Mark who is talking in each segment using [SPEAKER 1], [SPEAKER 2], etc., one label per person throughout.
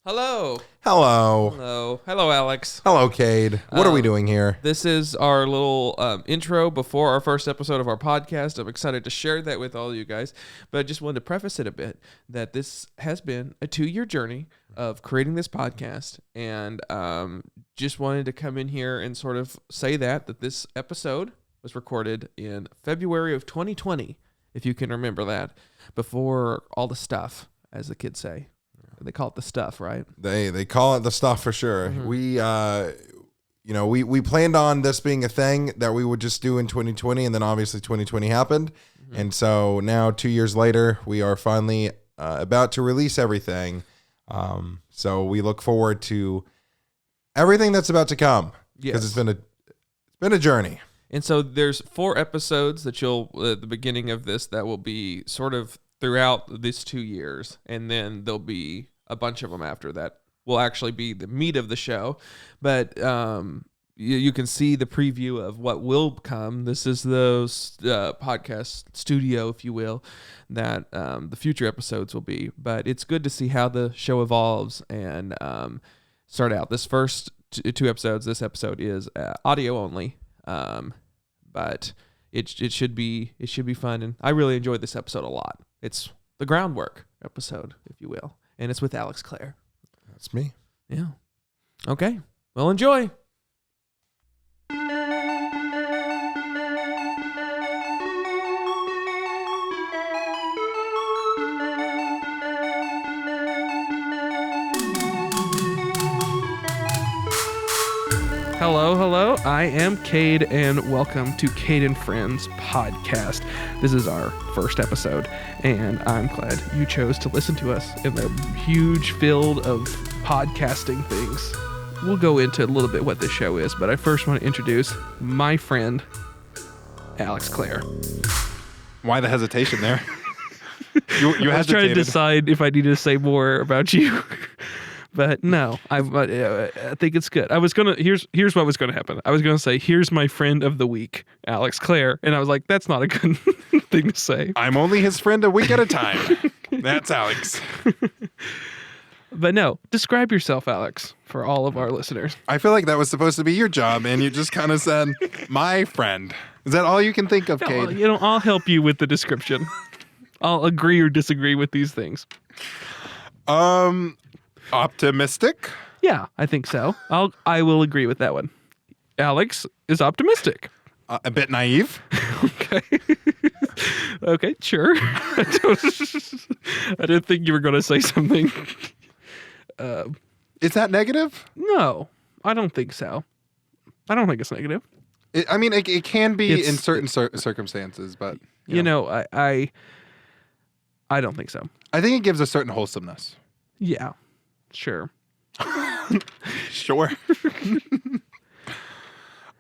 [SPEAKER 1] Hello.
[SPEAKER 2] Hello.
[SPEAKER 1] Hello. Hello, Alex.
[SPEAKER 2] Hello, Cade. What are we doing here?
[SPEAKER 1] This is our little intro before our first episode of our podcast. I'm excited to share that with all you guys, but I just wanted to preface it a bit that this has been a 2-year journey of creating this podcast, and just wanted to come in here and sort of say that this episode was recorded in February of 2020, if you can remember that, before all the stuff, as the kids say. They call it the stuff, right?
[SPEAKER 2] They call it the stuff for sure.
[SPEAKER 1] Mm-hmm.
[SPEAKER 2] We planned on this being a thing that we would just do in 2020, and then obviously 2020 happened.
[SPEAKER 1] Mm-hmm.
[SPEAKER 2] And so now 2 years later, we are finally about to release everything. So we look forward to everything that's about to come, because it's been a journey.
[SPEAKER 1] And so there's 4 episodes that you'll at the beginning of this that will be sort of throughout these 2 years, and then there'll be a bunch of them after that will actually be the meat of the show. But you can see the preview of what will come. This is the podcast studio, if you will, that the future episodes will be. But it's good to see how the show evolves and start out. This first 2 episodes, this episode is audio only, but it should be fun, and I really enjoyed this episode a lot. It's the groundwork episode, if you will, and it's with Alex Clair.
[SPEAKER 2] That's me.
[SPEAKER 1] Yeah. Okay. Well, enjoy. Hello. I am Cade, and welcome to Cade Friends podcast. This is our first episode, and I'm glad you chose to listen to us in the huge field of podcasting things. We'll go into a little bit what this show is, but I first want to introduce my friend, Alex Clair.
[SPEAKER 3] Why the hesitation there? You
[SPEAKER 1] I was trying to decide if I need to say more about you. But no, I think it's good. Here's what was gonna happen. I was gonna say, here's my friend of the week, Alex Clair, and I was like, that's not a good thing to say.
[SPEAKER 3] I'm only his friend a week at a time. That's Alex.
[SPEAKER 1] But no, describe yourself, Alex, for all of our listeners.
[SPEAKER 3] I feel like that was supposed to be your job, and you just kind of said, my friend. Is that all you can think of, Cade?
[SPEAKER 1] No, I'll help you with the description. I'll agree or disagree with these things.
[SPEAKER 3] Optimistic?
[SPEAKER 1] Yeah, I think so. I will agree with that one. Alex is optimistic.
[SPEAKER 3] A bit naive?
[SPEAKER 1] Okay. Okay, sure. I didn't think you were going to say something.
[SPEAKER 3] Is that negative?
[SPEAKER 1] No, I don't think so. I don't think it's negative.
[SPEAKER 3] It can be in certain circumstances, but
[SPEAKER 1] I don't think so.
[SPEAKER 3] I think it gives a certain wholesomeness.
[SPEAKER 1] Yeah, sure.
[SPEAKER 3] Sure.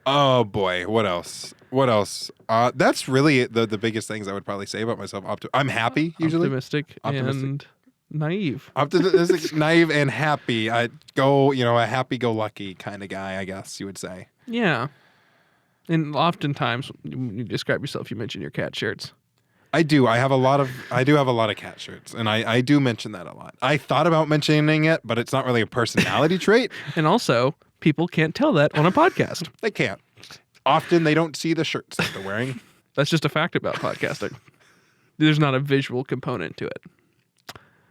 [SPEAKER 3] Oh boy, what else? That's really the biggest things I would probably say about myself. I'm happy usually.
[SPEAKER 1] Optimistic and naive.
[SPEAKER 3] Optimistic, naive, and happy. I go, a happy-go-lucky kind of guy, I guess you would say.
[SPEAKER 1] Yeah. And oftentimes when you describe yourself, you mention your cat shirts.
[SPEAKER 3] I do. I do have a lot of cat shirts, and I do mention that a lot. I thought about mentioning it, but it's not really a personality trait.
[SPEAKER 1] And also, people can't tell that on a podcast.
[SPEAKER 3] They can't. Often they don't see the shirts that they're wearing.
[SPEAKER 1] That's just a fact about podcasting. There's not a visual component to it.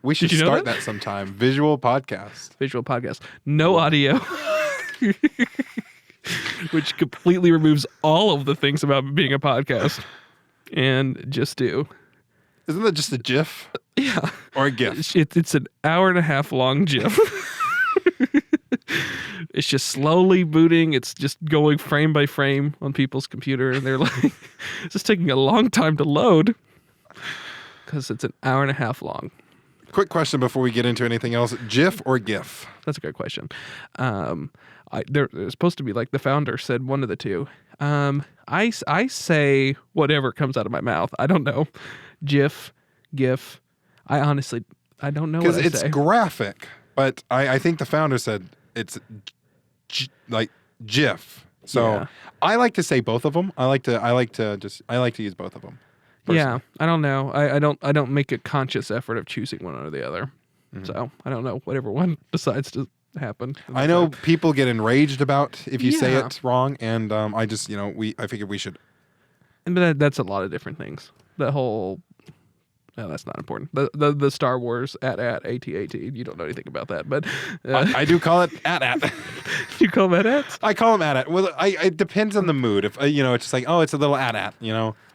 [SPEAKER 3] We should start that sometime. Visual podcast.
[SPEAKER 1] No audio. Which completely removes all of the things about being a podcast. And just do.
[SPEAKER 3] Isn't that just a GIF?
[SPEAKER 1] Yeah.
[SPEAKER 3] Or a GIF?
[SPEAKER 1] It's an hour-and-a-half long GIF. It's just slowly booting. It's just going frame by frame on people's computer. And they're like, it's just taking a long time to load. Because it's an hour-and-a-half long.
[SPEAKER 3] Quick question before we get into anything else. GIF or GIF?
[SPEAKER 1] That's a good question. They're supposed to be like the founder said one of the two. I say whatever comes out of my mouth. I don't know. GIF. I honestly don't know what I say.
[SPEAKER 3] Because it's graphic, but I think the founder said it's like GIF. So yeah. I like to say both of them. I like to use both of them. Personally.
[SPEAKER 1] Yeah, I don't know. I don't make a conscious effort of choosing one or the other. So I don't know whatever one decides to happen.
[SPEAKER 3] I know people get enraged about if you say it wrong, and I just I figured we should.
[SPEAKER 1] But that's a lot of different things. The whole. No, that's not important. The Star Wars AT-AT. You don't know anything about that, but
[SPEAKER 3] I do call it AT-AT.
[SPEAKER 1] You call them AT-ATs?
[SPEAKER 3] I call them AT-AT. Well, it depends on the mood. If it's just like, oh, it's a little AT-AT,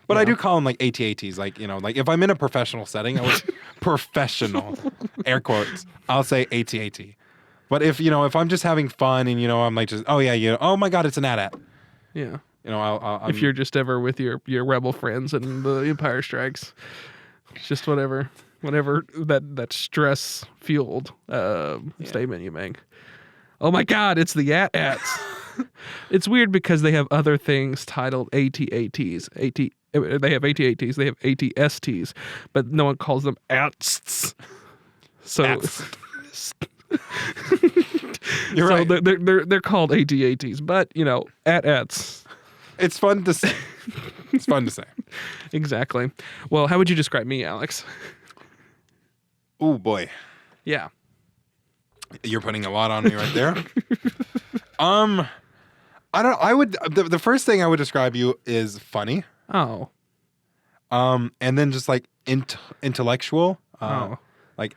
[SPEAKER 3] But I do call them like AT-ATs. Like like if I'm in a professional setting, I would professional air quotes. I'll say AT-AT. But if if I'm just having fun and I'm like just oh my god, it's an AT-AT.
[SPEAKER 1] Yeah.
[SPEAKER 3] I'll
[SPEAKER 1] if you're just ever with your rebel friends and the Empire Strikes. It's just whatever that stress fueled statement you make. Oh my God, it's the AT-ATs. It's weird because they have other things titled AT-ATs. They have AT-ATs, they have AT-STs, but no one calls them ATs. So
[SPEAKER 3] you're right.
[SPEAKER 1] They're called AT-ATs, but AT-ATs.
[SPEAKER 3] It's fun to say. It's fun to say.
[SPEAKER 1] Exactly. Well, how would you describe me, Alex?
[SPEAKER 3] Oh boy.
[SPEAKER 1] Yeah.
[SPEAKER 3] You're putting a lot on me right there. I don't. I would. The first thing I would describe you is funny.
[SPEAKER 1] Oh.
[SPEAKER 3] And then just like intellectual. Like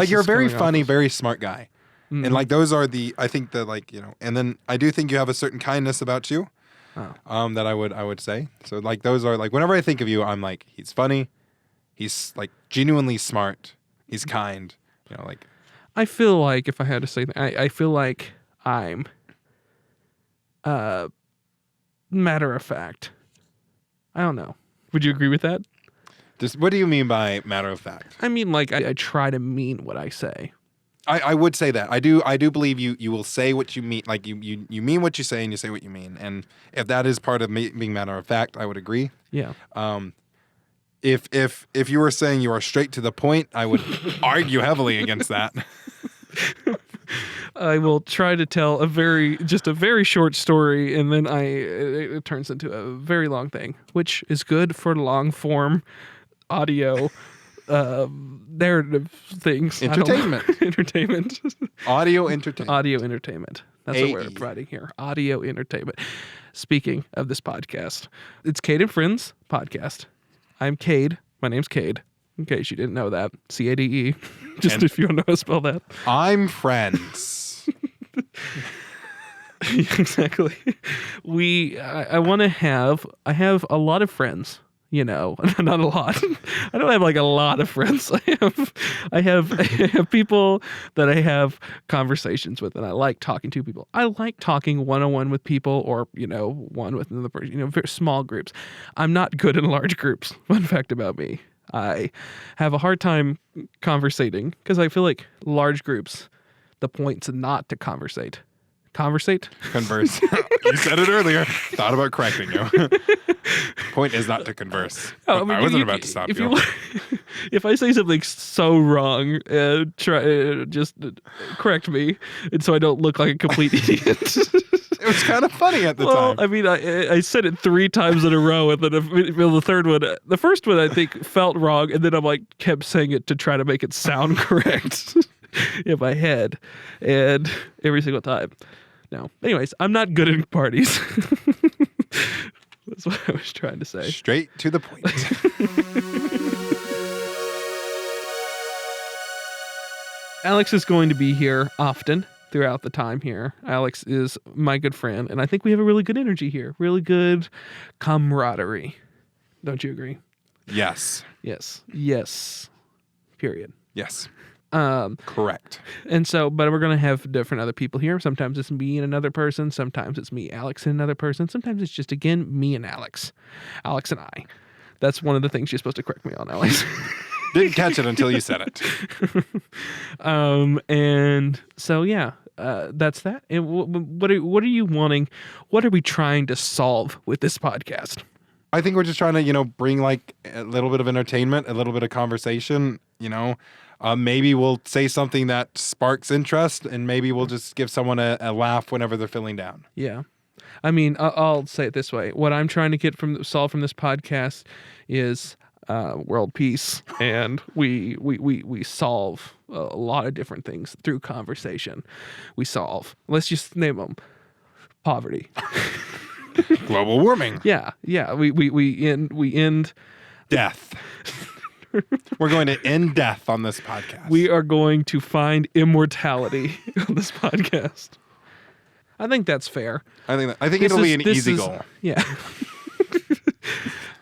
[SPEAKER 3] you're a very funny, very smart guy, and like those are I think and then I do think you have a certain kindness about you. Oh. That I would say. So like those are like whenever I think of you, I'm like he's funny, he's like genuinely smart, he's kind. Like
[SPEAKER 1] I feel like if I had to say that, I feel like I'm matter of fact. I don't know. Would you agree with that?
[SPEAKER 3] What do you mean by matter of fact?
[SPEAKER 1] I mean like I try to mean what I say.
[SPEAKER 3] I would say that. I do believe you will say what you mean. Like you mean what you say and you say what you mean. And if that is part of being matter of fact, I would agree.
[SPEAKER 1] Yeah.
[SPEAKER 3] If you were saying you are straight to the point, I would argue heavily against that.
[SPEAKER 1] I will try to tell a very short story, and then it turns into a very long thing, which is good for long form audio. Narrative things.
[SPEAKER 3] Entertainment.
[SPEAKER 1] Entertainment.
[SPEAKER 3] Audio entertainment.
[SPEAKER 1] Audio entertainment. That's what we're providing here. Audio entertainment. Speaking of this podcast, it's Cade Friends podcast. I'm Cade. My name's Cade. In case you didn't know that. C-A-D-E. If you don't know how to spell that.
[SPEAKER 3] I'm Friends.
[SPEAKER 1] Exactly. I have a lot of friends. Not a lot. I don't have like a lot of friends. I have people that I have conversations with, and I like talking to people. I like talking one-on-one with people, or one with another person. Very small groups. I'm not good in large groups. Fun fact about me: I have a hard time conversating because I feel like large groups, the point's not to conversate. Conversate?
[SPEAKER 3] Converse. You said it earlier. Thought about correcting you. Point is not to converse. I wasn't about to stop you.
[SPEAKER 1] If I say something so wrong, just correct me, and so I don't look like a complete idiot.
[SPEAKER 3] It was kind of funny at the time.
[SPEAKER 1] I mean, I said it 3 times in a row, and then the first one I think felt wrong, and then I'm like kept saying it to try to make it sound correct in my head, and every single time. No. Anyways, I'm not good at parties. That's what I was trying to say.
[SPEAKER 3] Straight to the point.
[SPEAKER 1] Alex is going to be here often throughout the time here. Alex is my good friend, and I think we have a really good energy here. Really good camaraderie. Don't you agree?
[SPEAKER 3] Yes.
[SPEAKER 1] Yes. Yes. Period.
[SPEAKER 3] Yes. Correct.
[SPEAKER 1] And so, but we're going to have different other people here. Sometimes it's me and another person. Sometimes it's me, Alex, and another person. Sometimes it's just, again, me and Alex. Alex and I. That's one of the things you're supposed to correct me on, Alex.
[SPEAKER 3] Didn't catch it until you said it.
[SPEAKER 1] And so, yeah, that's that. And what are you wanting? What are we trying to solve with this podcast?
[SPEAKER 3] I think we're just trying to, bring like a little bit of entertainment, a little bit of conversation, maybe we'll say something that sparks interest, and maybe we'll just give someone a laugh whenever they're feeling down.
[SPEAKER 1] Yeah. I mean, I'll say it this way. What I'm trying to solve from this podcast is
[SPEAKER 4] world peace, and we solve a lot of different things through conversation. We solve, let's just name them, poverty,
[SPEAKER 3] global warming.
[SPEAKER 4] Yeah. We end
[SPEAKER 3] death. We're going to end death on this podcast.
[SPEAKER 4] We are going to find immortality on this podcast. I think that's fair.
[SPEAKER 3] I think it'll be an easy goal.
[SPEAKER 4] Yeah.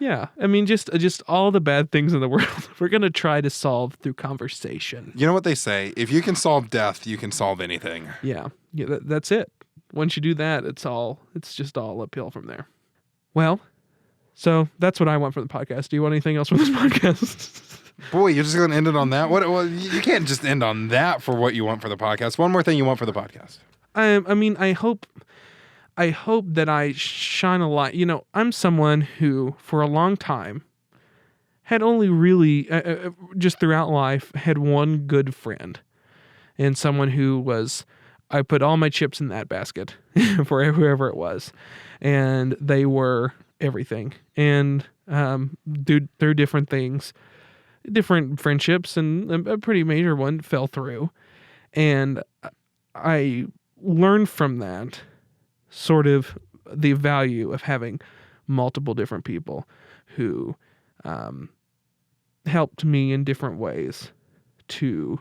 [SPEAKER 4] Yeah. I mean, just all the bad things in the world, we're going to try to solve through conversation.
[SPEAKER 3] You know what they say? If you can solve death, you can solve anything.
[SPEAKER 4] Yeah. That's it. Once you do that, it's just all uphill from there. Well, so that's what I want from the podcast. Do you want anything else from this podcast?
[SPEAKER 3] Boy, you're just going to end it on that? Well, you can't just end on that for what you want for the podcast. One more thing you want for the podcast.
[SPEAKER 4] I mean, I hope that I shine a light. You know, I'm someone who, for a long time, had only really, just throughout life, had one good friend. And someone who I put all my chips in that basket for whoever it was. And they were everything. And through different things, different friendships, and a pretty major one fell through. And I learned from that sort of the value of having multiple different people who helped me in different ways to,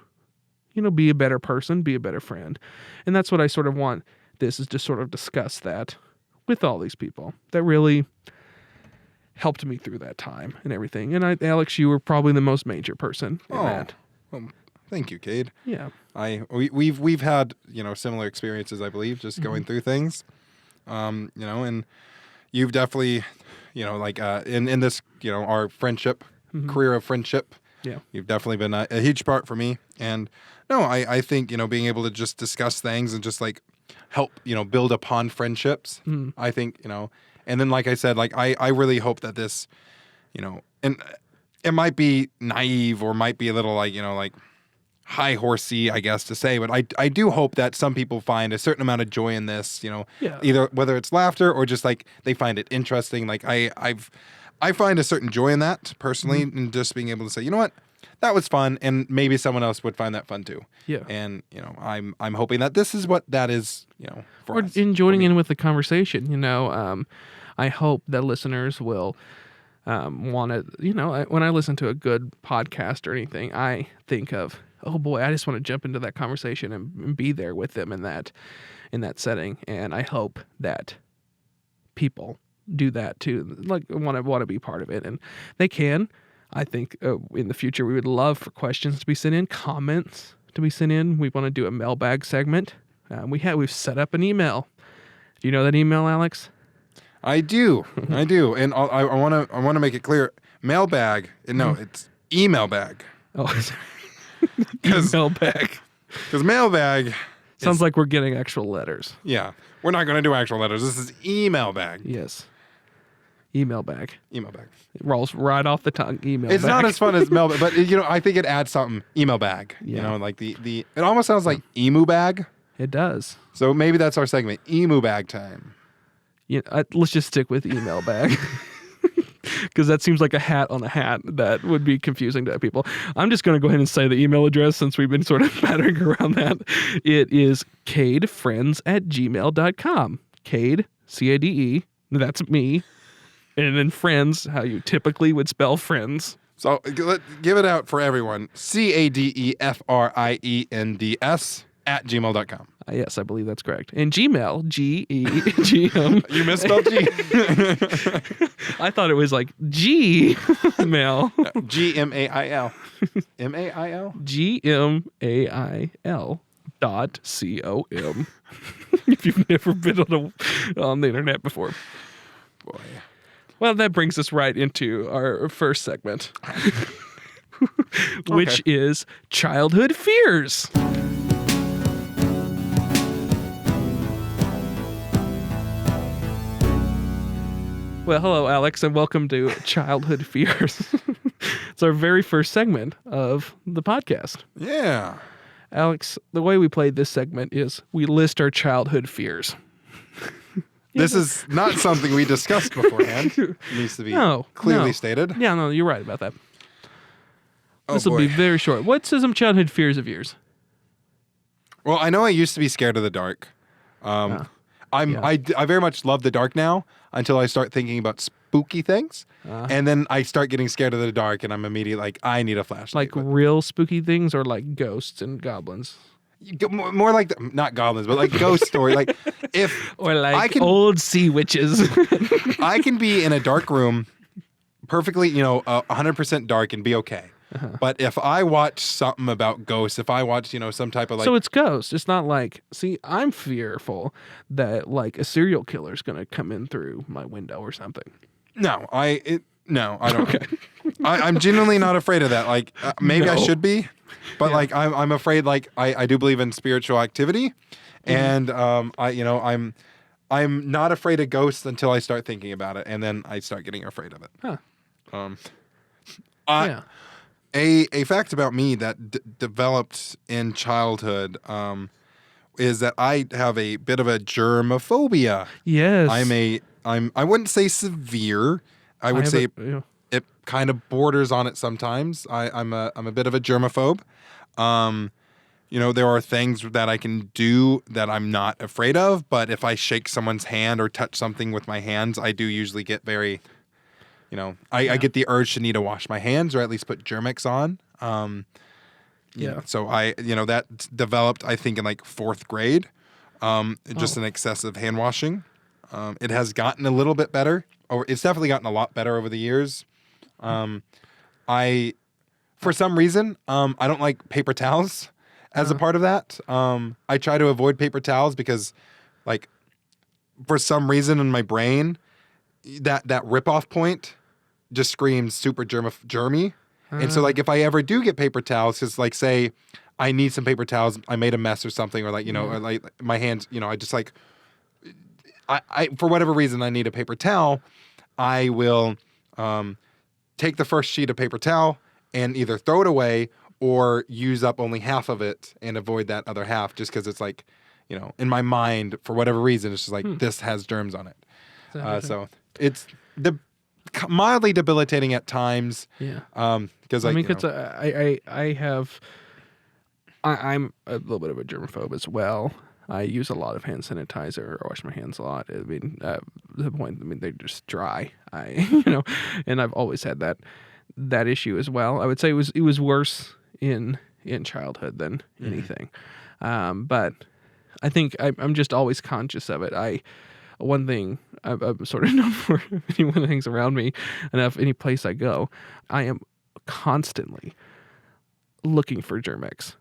[SPEAKER 4] be a better person, be a better friend. And that's what I sort of want this, is to sort of discuss that with all these people that really helped me through that time and everything. And Alex, you were probably the most major person in that.
[SPEAKER 3] Well, thank you, Cade.
[SPEAKER 4] Yeah.
[SPEAKER 3] We've had, similar experiences, I believe, just going through things. And you've definitely, in this, our friendship, career of friendship,
[SPEAKER 4] yeah,
[SPEAKER 3] you've definitely been a huge part for me. And no, I think, being able to just discuss things and just help, build upon friendships, I think, and then, like I said, I really hope that this, and it might be naive or might be a little high horsey, I guess, to say, but I do hope that some people find a certain amount of joy in this, either whether it's laughter or just they find it interesting. I find a certain joy in that personally, and just being able to say, you know what, that was fun, and maybe someone else would find that fun too.
[SPEAKER 4] Yeah.
[SPEAKER 3] And I'm hoping that this is what that is, for us.
[SPEAKER 4] Or in joining in with the conversation. I hope that listeners will want to, when I listen to a good podcast or anything, I think of, oh boy, I just want to jump into that conversation and be there with them in that setting. And I hope that people do that too, want to be part of it, and they can. I think in the future we would love for questions to be sent in, comments to be sent in. We want to do a mailbag segment. We've set up an email. Do you know that email, Alex?
[SPEAKER 3] I do, and I want to make it clear. Mailbag, no, it's email bag.
[SPEAKER 4] Oh, email bag.
[SPEAKER 3] Because mailbag
[SPEAKER 4] sounds like we're getting actual letters.
[SPEAKER 3] Yeah, we're not going to do actual letters. This is email bag.
[SPEAKER 4] Yes. Email bag.
[SPEAKER 3] Email bag.
[SPEAKER 4] It rolls right off the tongue. Email
[SPEAKER 3] it's
[SPEAKER 4] bag.
[SPEAKER 3] Not as fun as mailbag, but I think it adds something. Email bag.
[SPEAKER 4] Yeah.
[SPEAKER 3] The it almost sounds like emu bag.
[SPEAKER 4] It does.
[SPEAKER 3] So maybe that's our segment. Emu bag time.
[SPEAKER 4] Let's just stick with email bag. Because that seems like a hat on a hat that would be confusing to people. I'm just going to go ahead and say the email address since we've been sort of battering around that. It is cadefriends@gmail.com. Cade, C-A-D-E, that's me. And then friends, how you typically would spell friends.
[SPEAKER 3] So give it out for everyone. CADEFRIENDS @gmail.com.
[SPEAKER 4] Yes, I believe that's correct. And Gmail, G-E-G-M.
[SPEAKER 3] You misspelled G.
[SPEAKER 4] I thought it was like Gmail.
[SPEAKER 3] Gmail. M-A-I-L?
[SPEAKER 4] Gmail.com. If you've never been on the internet before.
[SPEAKER 3] Boy.
[SPEAKER 4] Well, that brings us right into our first segment, which is childhood fears. Well, hello, Alex, and welcome to Childhood Fears. It's our very first segment of the podcast.
[SPEAKER 3] Yeah.
[SPEAKER 4] Alex, the way we played this segment is we list our childhood fears.
[SPEAKER 3] This is not something we discussed beforehand. It needs to be clearly stated.
[SPEAKER 4] Yeah, no, you're right about that.
[SPEAKER 3] Oh,
[SPEAKER 4] This will be very short. What's some childhood fears of yours?
[SPEAKER 3] Well, I know I used to be scared of the dark. I very much love the dark now until I start thinking about spooky things. And then I start getting scared of the dark and I'm immediately like, I need a flashlight.
[SPEAKER 4] Like real spooky things or like ghosts and goblins?
[SPEAKER 3] More like, not goblins, but like ghost story. Like
[SPEAKER 4] or like old sea witches.
[SPEAKER 3] I can be in a dark room perfectly, 100% dark and be okay. But if I watch something about ghosts, if I watch, some type of like...
[SPEAKER 4] So it's ghosts. It's not like... See, I'm fearful that like a serial killer is going to come in through my window or something.
[SPEAKER 3] No, I don't. Okay. I'm genuinely not afraid of that. Like, maybe I should be, but like, I'm afraid, like, I do believe in spiritual activity. And, I'm not afraid of ghosts until I start thinking about it. And then I start getting afraid of it.
[SPEAKER 4] Yeah.
[SPEAKER 3] A fact about me that developed in childhood is that I have a bit of a germophobia.
[SPEAKER 4] Yes.
[SPEAKER 3] I wouldn't say severe. I would say it kind of borders on it sometimes. I'm a bit of a germaphobe. There are things that I can do that I'm not afraid of, but if I shake someone's hand or touch something with my hands, I do usually get very... I get the urge to need to wash my hands or at least put Germ-X on. So that developed, I think, in like 4th grade. Just an excessive hand washing. It has gotten a little bit better. Or it's definitely gotten a lot better over the years. For some reason, I don't like paper towels as a part of that. I try to avoid paper towels because, like, for some reason in my brain, that rip-off point just screams super germy. And so, like, if I ever do get paper towels, because, like, say I need some paper towels, I made a mess or something, or, like, or, like, my hands, I just, like, I for whatever reason, I need a paper towel, I will take the first sheet of paper towel and either throw it away or use up only half of it and avoid that other half just because it's, like, in my mind, for whatever reason, it's just, like, this has germs on it. So it's mildly debilitating at times.
[SPEAKER 4] Yeah.
[SPEAKER 3] Because
[SPEAKER 4] I'm a little bit of a germaphobe as well. I use a lot of hand sanitizer or wash my hands a lot. I mean, they're just dry. And I've always had that issue as well. I would say it was worse in childhood than anything. But I think I'm just always conscious of it. One thing I'm sort of known for, anyone that hangs around me enough, any place I go, I am constantly looking for Germ-X.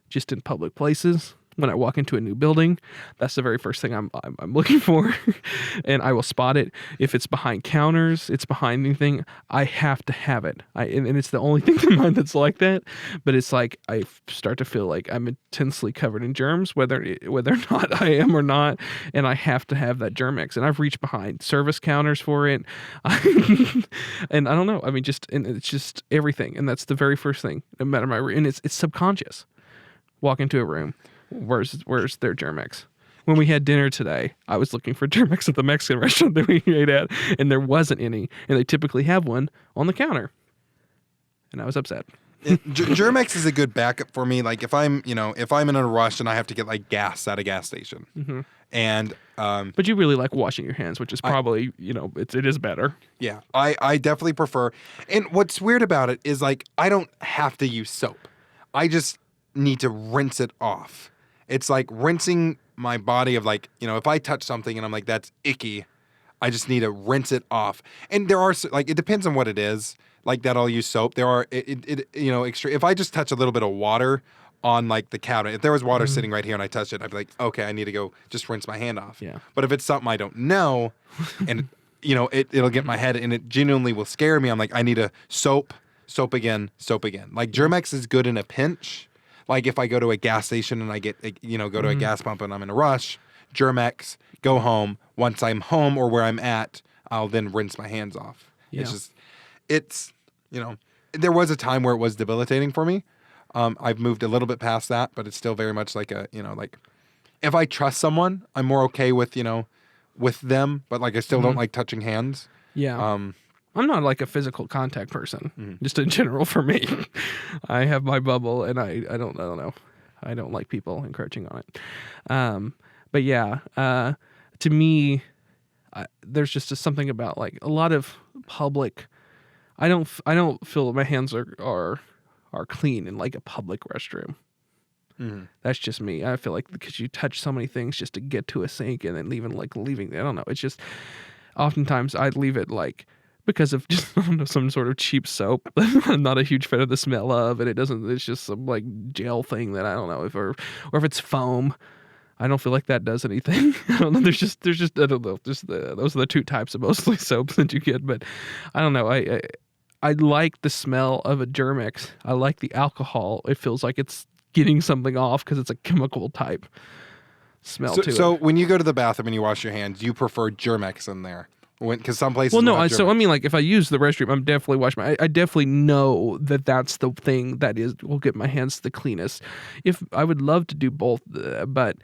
[SPEAKER 4] Just in public places, when I walk into a new building, that's the very first thing I'm looking for, and I will spot it. If it's behind counters, it's behind anything, I have to have it. And it's the only thing in mind that's like that. But it's like I start to feel like I'm intensely covered in germs, whether or not I am or not, and I have to have that Germ-X. And I've reached behind service counters for it, and I don't know. I mean, it's just everything, and that's the very first thing. No matter and it's subconscious. Walk into a room. Where's their Germ-X? When we had dinner today, I was looking for Germ-X at the Mexican restaurant that we ate at, and there wasn't any. And they typically have one on the counter. And I was upset.
[SPEAKER 3] Germ-X is a good backup for me. Like if I'm in a rush and I have to get like gas at a gas station. Mm-hmm. And
[SPEAKER 4] but you really like washing your hands, which is probably, it is better.
[SPEAKER 3] Yeah. I definitely prefer. And what's weird about it is like I don't have to use soap. I just need to rinse it off. It's like rinsing my body of like, if I touch something and I'm like, that's icky, I just need to rinse it off. And there are like, it depends on what it is. Like that I'll use soap. There are, if I just touch a little bit of water on like the counter, if there was water sitting right here and I touched it, I'd be like, okay, I need to go just rinse my hand off.
[SPEAKER 4] Yeah.
[SPEAKER 3] But if it's something I don't know and, it'll get my head and it genuinely will scare me. I'm like, I need a soap again. Like Germ-X is good in a pinch. Like if I go to a gas station and I get, go to a gas pump and I'm in a rush, Germ-X, go home. Once I'm home or where I'm at, I'll then rinse my hands off. Yeah. There was a time where it was debilitating for me. I've moved a little bit past that, but it's still very much like like if I trust someone, I'm more okay with with them, but like I still don't like touching hands.
[SPEAKER 4] Yeah. I'm not like a physical contact person, just in general for me. I have my bubble, and I don't know. I don't like people encroaching on it. But yeah, to me, there's just something about like a lot of public. I don't feel that my hands are clean in like a public restroom. That's just me. I feel like because you touch so many things just to get to a sink and then leaving. I don't know. It's just oftentimes I'd leave it like because of just some sort of cheap soap. I'm not a huge fan of the smell of, and it's just some like gel thing that I don't know or if it's foam. I don't feel like that does anything. I don't know. There's just I don't know. Those are the two types of mostly soaps that you get, but I don't know. I like the smell of a Germ-X. I like the alcohol. It feels like it's getting something off because it's a chemical type smell to it.
[SPEAKER 3] So when you go to the bathroom and you wash your hands, you prefer Germ-X in there? Because some places.
[SPEAKER 4] Well, no. I mean, like if I use the restroom, I'm definitely washing my. I definitely know that that's the thing that will get my hands the cleanest. If I would love to do both, but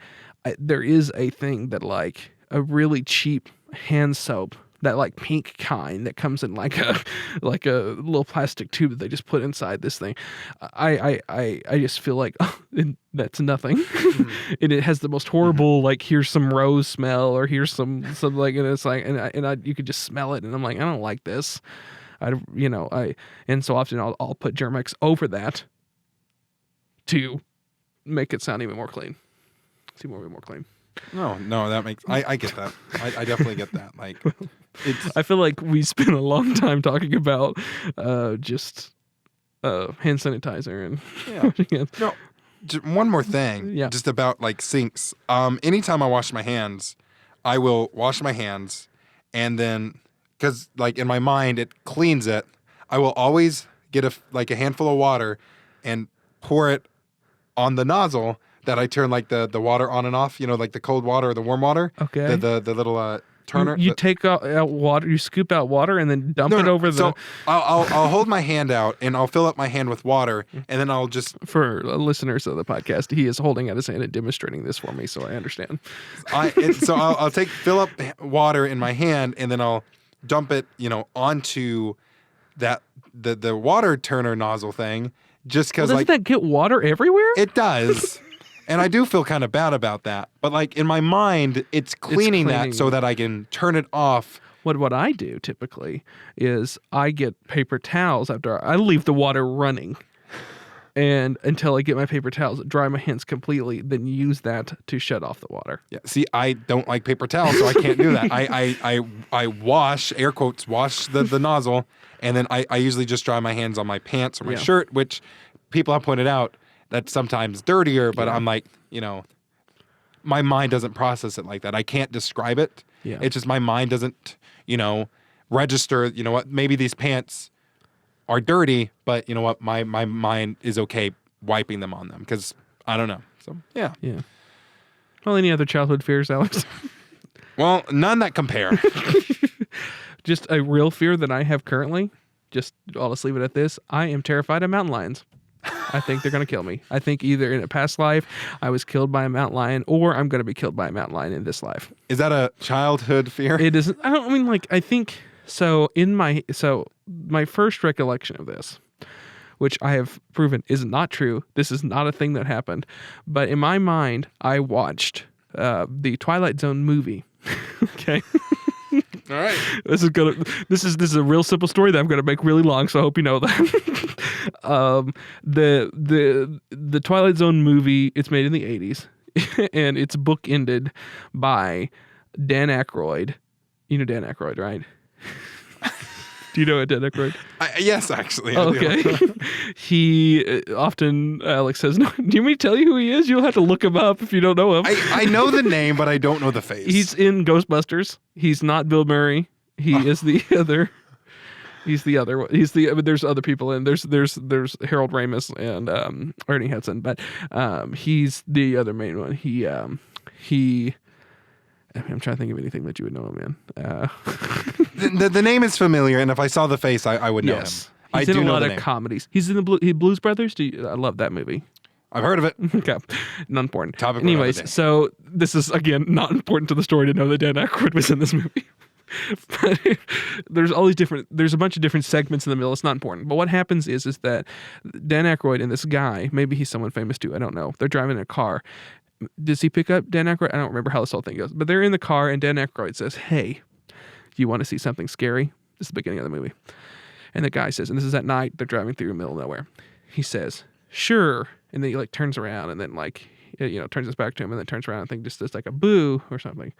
[SPEAKER 4] there is a thing that like a really cheap hand soap, that like pink kind that comes in like a little plastic tube that they just put inside this thing. I just feel like that's nothing. And it has the most horrible like here's some rose smell or here's some like, and it's like and you could just smell it and I'm like I don't like this. And so often I'll put Germ-X over that to make it sound even more clean. Seem more clean.
[SPEAKER 3] No, that makes I get that. I definitely get that. Like,
[SPEAKER 4] I feel like we spent a long time talking about just hand sanitizer and washing hands.
[SPEAKER 3] No, one more thing.
[SPEAKER 4] Yeah.
[SPEAKER 3] Just about like sinks. Anytime I wash my hands, I will wash my hands, and then because like in my mind it cleans it, I will always get a handful of water and pour it on the nozzle. That I turn like the water on and off, like the cold water or the warm water.
[SPEAKER 4] Okay.
[SPEAKER 3] The little turner.
[SPEAKER 4] You take out water, you scoop out water and then dump it over the.
[SPEAKER 3] So I'll hold my hand out and I'll fill up my hand with water and then I'll just.
[SPEAKER 4] For listeners of the podcast, he is holding out his hand and demonstrating this for me, so I understand.
[SPEAKER 3] So I'll fill up water in my hand and then I'll dump it, onto that the water turner nozzle thing, just because
[SPEAKER 4] doesn't that get water everywhere?
[SPEAKER 3] It does. And I do feel kind of bad about that. But like in my mind, it's cleaning that so that I can turn it off.
[SPEAKER 4] What I do typically is I get paper towels after I leave the water running. And until I get my paper towels, dry my hands completely, then use that to shut off the water.
[SPEAKER 3] Yeah. See, I don't like paper towels, so I can't do that. I wash, air quotes, wash the nozzle, and then I usually just dry my hands on my pants or my shirt, which people have pointed out that's sometimes dirtier, but I'm like, my mind doesn't process it like that. I can't describe it.
[SPEAKER 4] Yeah.
[SPEAKER 3] It's just my mind doesn't, register, what, maybe these pants are dirty, but you know what, my mind is okay wiping them on them because I don't know. So, yeah.
[SPEAKER 4] Yeah. Well, any other childhood fears, Alex?
[SPEAKER 3] Well, none that compare.
[SPEAKER 4] Just a real fear that I have currently, I'll just leave it at this. I am terrified of mountain lions. I think they're going to kill me. I think either in a past life I was killed by a mountain lion or I'm going to be killed by a mountain lion in this life.
[SPEAKER 3] Is that a childhood fear?
[SPEAKER 4] It isn't. I think so. My first recollection of this, which I have proven is not true. This is not a thing that happened. But in my mind, I watched the Twilight Zone movie. Okay.
[SPEAKER 3] All right.
[SPEAKER 4] This is a real simple story that I'm going to make really long, so I hope you know that. The Twilight Zone movie, it's made in the 80s, and it's bookended by Dan Aykroyd. You know Dan Aykroyd, right? Do you know Dan Aykroyd?
[SPEAKER 3] Yes, actually.
[SPEAKER 4] Okay. He often, Alex says, no, do you want me to tell you who he is? You'll have to look him up if you don't know him.
[SPEAKER 3] I know the name, but I don't know the face.
[SPEAKER 4] He's in Ghostbusters. He's not Bill Murray. He is the other. He's the other one. But there's other people in. There's Harold Ramis and Ernie Hudson, but he's the other main one. I'm trying to think of anything that you would know him in.
[SPEAKER 3] The name is familiar, and if I saw the face, I would know him.
[SPEAKER 4] He's in a lot of comedies. He's in the Blues Brothers. I love that movie.
[SPEAKER 3] I've heard of it.
[SPEAKER 4] Okay, not important.
[SPEAKER 3] Topic for another day.
[SPEAKER 4] Anyways, so this is again not important to the story to know that Dan Aykroyd was in this movie. But there's a bunch of different segments in the middle. It's not important. But what happens is that Dan Aykroyd and this guy, maybe he's someone famous too, I don't know. They're driving in a car. Does he pick up Dan Aykroyd? I don't remember how this whole thing goes. But they're in the car and Dan Aykroyd says, "Hey, do you want to see something scary?" This is the beginning of the movie. And the guy says, and this is at night, they're driving through the middle of nowhere. He says, "Sure." And then he like turns around and then like, turns his back to him and then turns around and thinks just like a boo or something.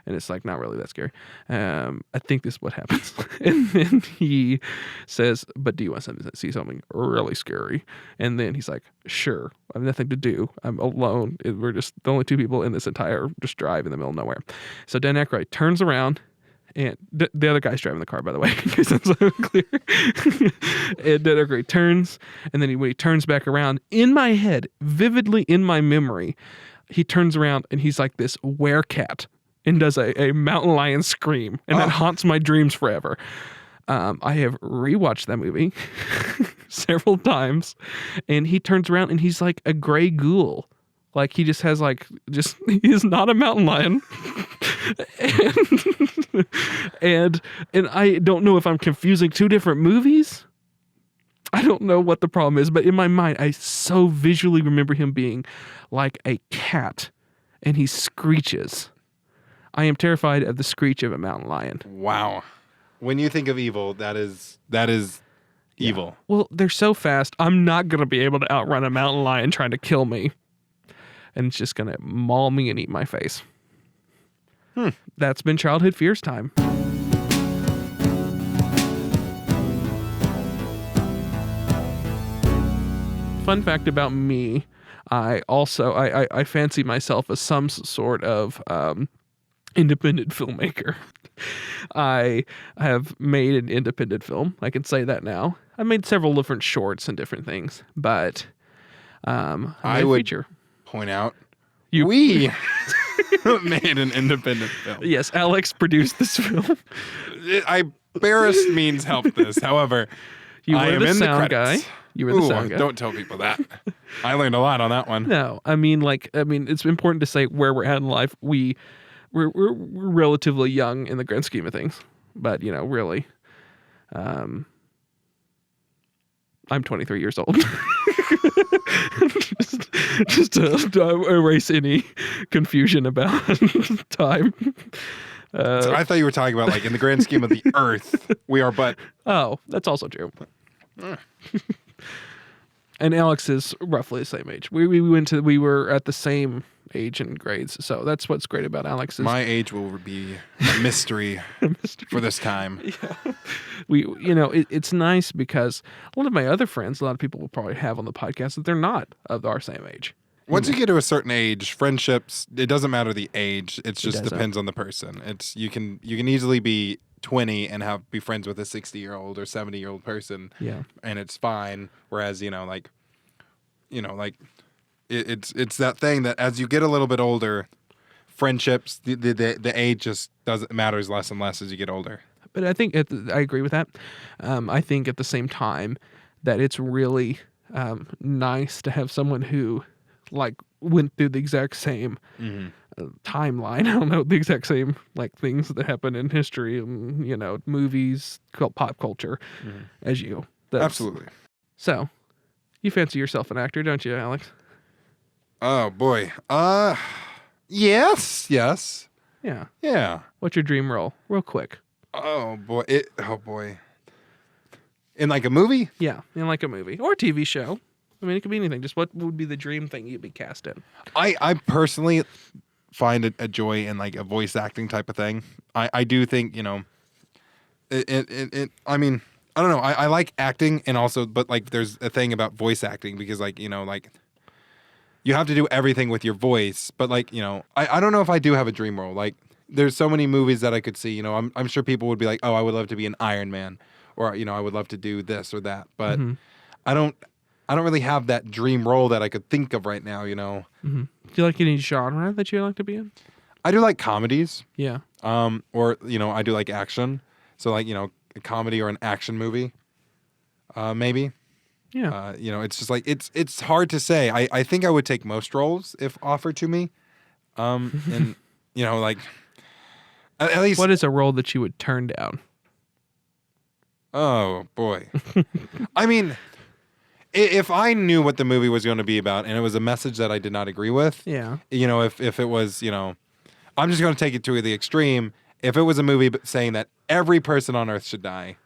[SPEAKER 4] And it's like not really that scary. I think this is what happens. And then he says, "But do you want to see something really scary?" And then he's like, "Sure. I have nothing to do. I'm alone. We're just the only two people in this entire just drive in the middle of nowhere." So Dan Aykroyd turns around, and the other guy's driving the car, by the way, in case that's unclear. And Dan Aykroyd turns, and then when he turns back around, in my head, vividly in my memory, he turns around and he's like this werecat. And does a mountain lion scream, and that haunts my dreams forever. I have rewatched that movie several times, and he turns around and he's like a gray ghoul. Like he just has he is not a mountain lion. and I don't know if I'm confusing two different movies. I don't know what the problem is, but in my mind, I so visually remember him being like a cat, and he screeches. I am terrified of the screech of a mountain lion.
[SPEAKER 3] Wow. When you think of evil, that is evil.
[SPEAKER 4] Yeah. Well, they're so fast, I'm not going to be able to outrun a mountain lion trying to kill me. And it's just going to maul me and eat my face. That's been childhood fears time. Fun fact about me, I fancy myself as some sort of independent filmmaker. I have made an independent film. I can say that now. I made several different shorts and different things, but I would
[SPEAKER 3] point out
[SPEAKER 4] we
[SPEAKER 3] made an independent film.
[SPEAKER 4] Yes, Alex produced this film.
[SPEAKER 3] Barris means help this. However, I am in the credits.
[SPEAKER 4] You were the sound guy.
[SPEAKER 3] Don't tell people that. I learned a lot on that one.
[SPEAKER 4] No, I mean, it's important to say where we're at in life. We're relatively young in the grand scheme of things, but really, I'm 23 years old. just to erase any confusion about time.
[SPEAKER 3] So I thought you were talking about in the grand scheme of the earth, we are but.
[SPEAKER 4] Oh, that's also true. And Alex is roughly the same age. We were at the same age and grades, so that's what's great about Alex.
[SPEAKER 3] My age will be a mystery, for this time.
[SPEAKER 4] Yeah, it's nice because a lot of my other friends, a lot of people will probably have on the podcast that they're not of our same age.
[SPEAKER 3] Once you get to a certain age, friendships, it doesn't matter the age. It just depends on the person. It's you can easily be 20 and be friends with a 60-year-old or 70-year-old person.
[SPEAKER 4] Yeah.
[SPEAKER 3] And it's fine. Whereas, it's that thing that as you get a little bit older, friendships, the age just matters less and less as you get older.
[SPEAKER 4] But I think I agree with that. I think at the same time that it's really nice to have someone who went through the exact same timeline. I don't know, the exact same things that happen in history and movies, pop culture as you.
[SPEAKER 3] Absolutely.
[SPEAKER 4] So, you fancy yourself an actor, don't you, Alex?
[SPEAKER 3] Oh boy. Yes.
[SPEAKER 4] Yeah.
[SPEAKER 3] Yeah.
[SPEAKER 4] What's your dream role? Real quick.
[SPEAKER 3] Oh boy. In a movie?
[SPEAKER 4] Yeah, in a movie or a TV show. I mean, it could be anything. Just what would be the dream thing you'd be cast in?
[SPEAKER 3] I personally find a joy in a voice acting type of thing. I do think, I mean, I don't know. I like acting and also, but there's a thing about voice acting because you have to do everything with your voice. But I don't know if I do have a dream role. There's so many movies that I could see, I'm sure people would be like, oh, I would love to be an Iron Man or, I would love to do this or that. But I don't really have that dream role that I could think of right now,
[SPEAKER 4] Do you like any genre that you like to be in?
[SPEAKER 3] I do like comedies.
[SPEAKER 4] Yeah.
[SPEAKER 3] Or, I do like action. So a comedy or an action movie. Maybe.
[SPEAKER 4] Yeah.
[SPEAKER 3] It's just like it's hard to say. I think I would take most roles if offered to me. And like at least.
[SPEAKER 4] What is a role that you would turn down?
[SPEAKER 3] Oh boy. I mean, if I knew what the movie was going to be about and it was a message that I did not agree with,
[SPEAKER 4] Yeah.
[SPEAKER 3] If it was, I'm just going to take it to the extreme. If it was a movie saying that every person on Earth should die,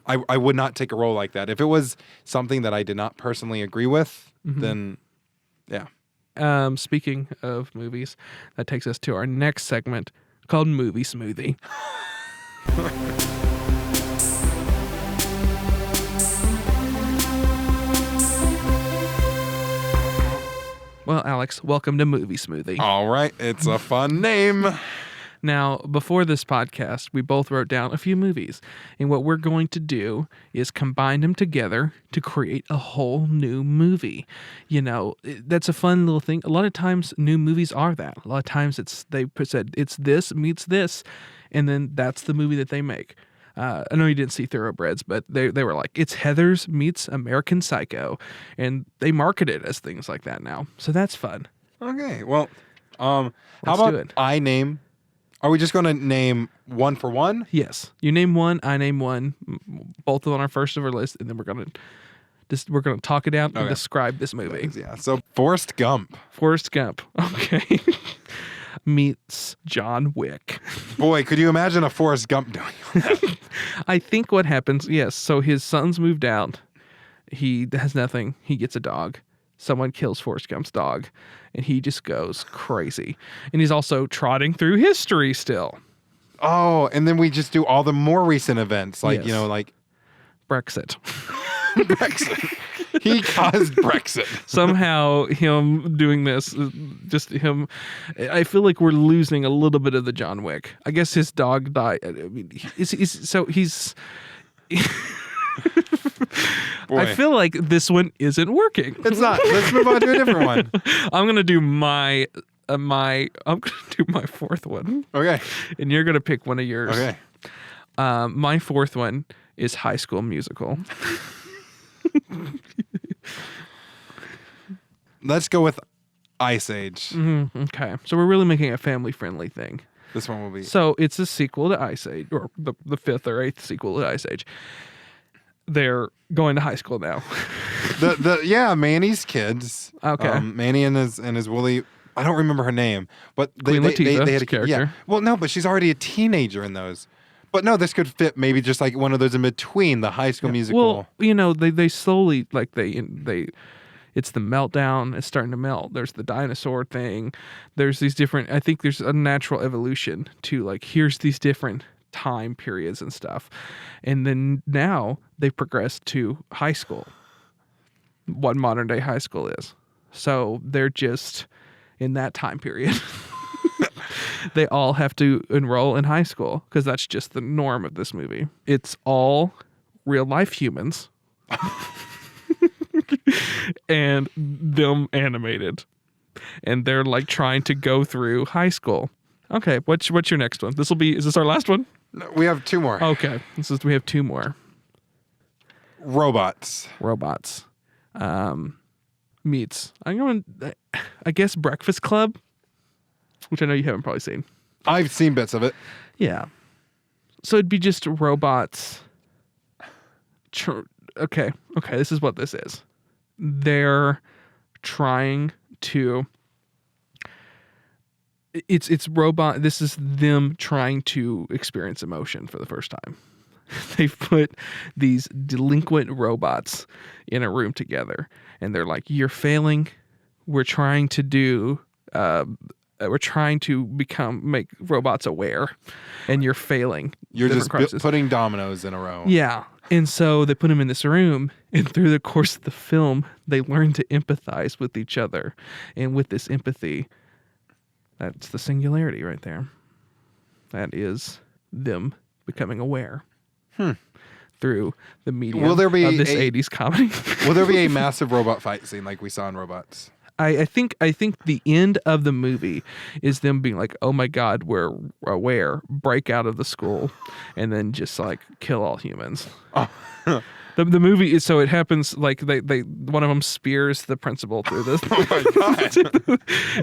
[SPEAKER 3] I would not take a role like that. If it was something that I did not personally agree with, then yeah.
[SPEAKER 4] Speaking of movies, that takes us to our next segment called Movie Smoothie. Well, Alex, welcome to Movie Smoothie.
[SPEAKER 3] All right. It's a fun name.
[SPEAKER 4] Now, before this podcast, we both wrote down a few movies. And what we're going to do is combine them together to create a whole new movie. That's a fun little thing. A lot of times, new movies are that. A lot of times, they said it's this meets this, and then that's the movie that they make. I know you didn't see Thoroughbreds, but they were like, it's Heathers meets American Psycho. And they market it as things like that now. So that's fun.
[SPEAKER 3] Okay. Well, how
[SPEAKER 4] Let's do
[SPEAKER 3] about
[SPEAKER 4] it.
[SPEAKER 3] I name... Are we just going to name one for one?
[SPEAKER 4] Yes. You name one, I name one, both on our first of our list, and then we're going to talk it out and describe this movie.
[SPEAKER 3] Yeah. So Forrest Gump.
[SPEAKER 4] Forrest Gump. Okay. Meets John Wick.
[SPEAKER 3] Boy, could you imagine a Forrest Gump doing that?
[SPEAKER 4] I think what happens, yes, so his son's moved out. He has nothing. He gets a dog. Someone kills Forrest Gump's dog, and he just goes crazy. And he's also trotting through history still.
[SPEAKER 3] Oh, and then we just do all the more recent events, like,
[SPEAKER 4] Yes.
[SPEAKER 3] like
[SPEAKER 4] Brexit.
[SPEAKER 3] Brexit. He caused Brexit.
[SPEAKER 4] Somehow him doing this, just him, I feel like we're losing a little bit of the John Wick. I guess his dog died. I mean, he's...
[SPEAKER 3] Boy.
[SPEAKER 4] I feel like this one isn't working.
[SPEAKER 3] It's not. Let's move on to a different one.
[SPEAKER 4] I'm gonna do my fourth one,
[SPEAKER 3] Okay.
[SPEAKER 4] and you're gonna pick one of yours.
[SPEAKER 3] Okay.
[SPEAKER 4] My fourth one is High School Musical.
[SPEAKER 3] Let's go with Ice Age.
[SPEAKER 4] Okay, so we're really making a family-friendly thing.
[SPEAKER 3] This one will be.
[SPEAKER 4] So it's a sequel to Ice Age, or the fifth or eighth sequel to Ice Age. They're going to high school now.
[SPEAKER 3] Manny's kids.
[SPEAKER 4] Okay.
[SPEAKER 3] Manny and his Willie. I don't remember her name, but
[SPEAKER 4] Queen Latifah,
[SPEAKER 3] they had a
[SPEAKER 4] character.
[SPEAKER 3] Yeah. Well, no, but she's already a teenager in those. But no, this could fit maybe just like one of those in between the High School Musical.
[SPEAKER 4] Well, they slowly it's the meltdown. It's starting to melt. There's the dinosaur thing. There's these different. I think there's a natural evolution to like here's these different time periods and stuff, and then now they progressed to high school. What modern day high school is. So they're just in that time period. They all have to enroll in high school because that's just the norm of this movie. It's all real life humans and them animated. And they're like trying to go through high school. Okay, what's your next one? Is this our last one?
[SPEAKER 3] No, we have two more.
[SPEAKER 4] Okay, we have two more.
[SPEAKER 3] Robots.
[SPEAKER 4] Meets. I guess Breakfast Club, which I know you haven't probably seen.
[SPEAKER 3] I've seen bits of it.
[SPEAKER 4] Yeah. So it'd be just robots. Okay, this is what this is. They're trying to... It's robot. This is them trying to experience emotion for the first time. They've put these delinquent robots in a room together, and they're like, "You're failing. We're trying to make robots aware, and you're failing.
[SPEAKER 3] You're just putting dominoes in a row."
[SPEAKER 4] Yeah. And so they put them in this room, and through the course of the film, they learn to empathize with each other, and with this empathy. That's the singularity right there. That is them becoming aware through the medium of this 80s comedy.
[SPEAKER 3] Will there be a massive robot fight scene like we saw in Robots?
[SPEAKER 4] I think the end of the movie is them being like, "Oh my God, we're aware, break out of the school, and then just like kill all humans." The movie is, so it happens like they one of them spears the principal through this.
[SPEAKER 3] Oh my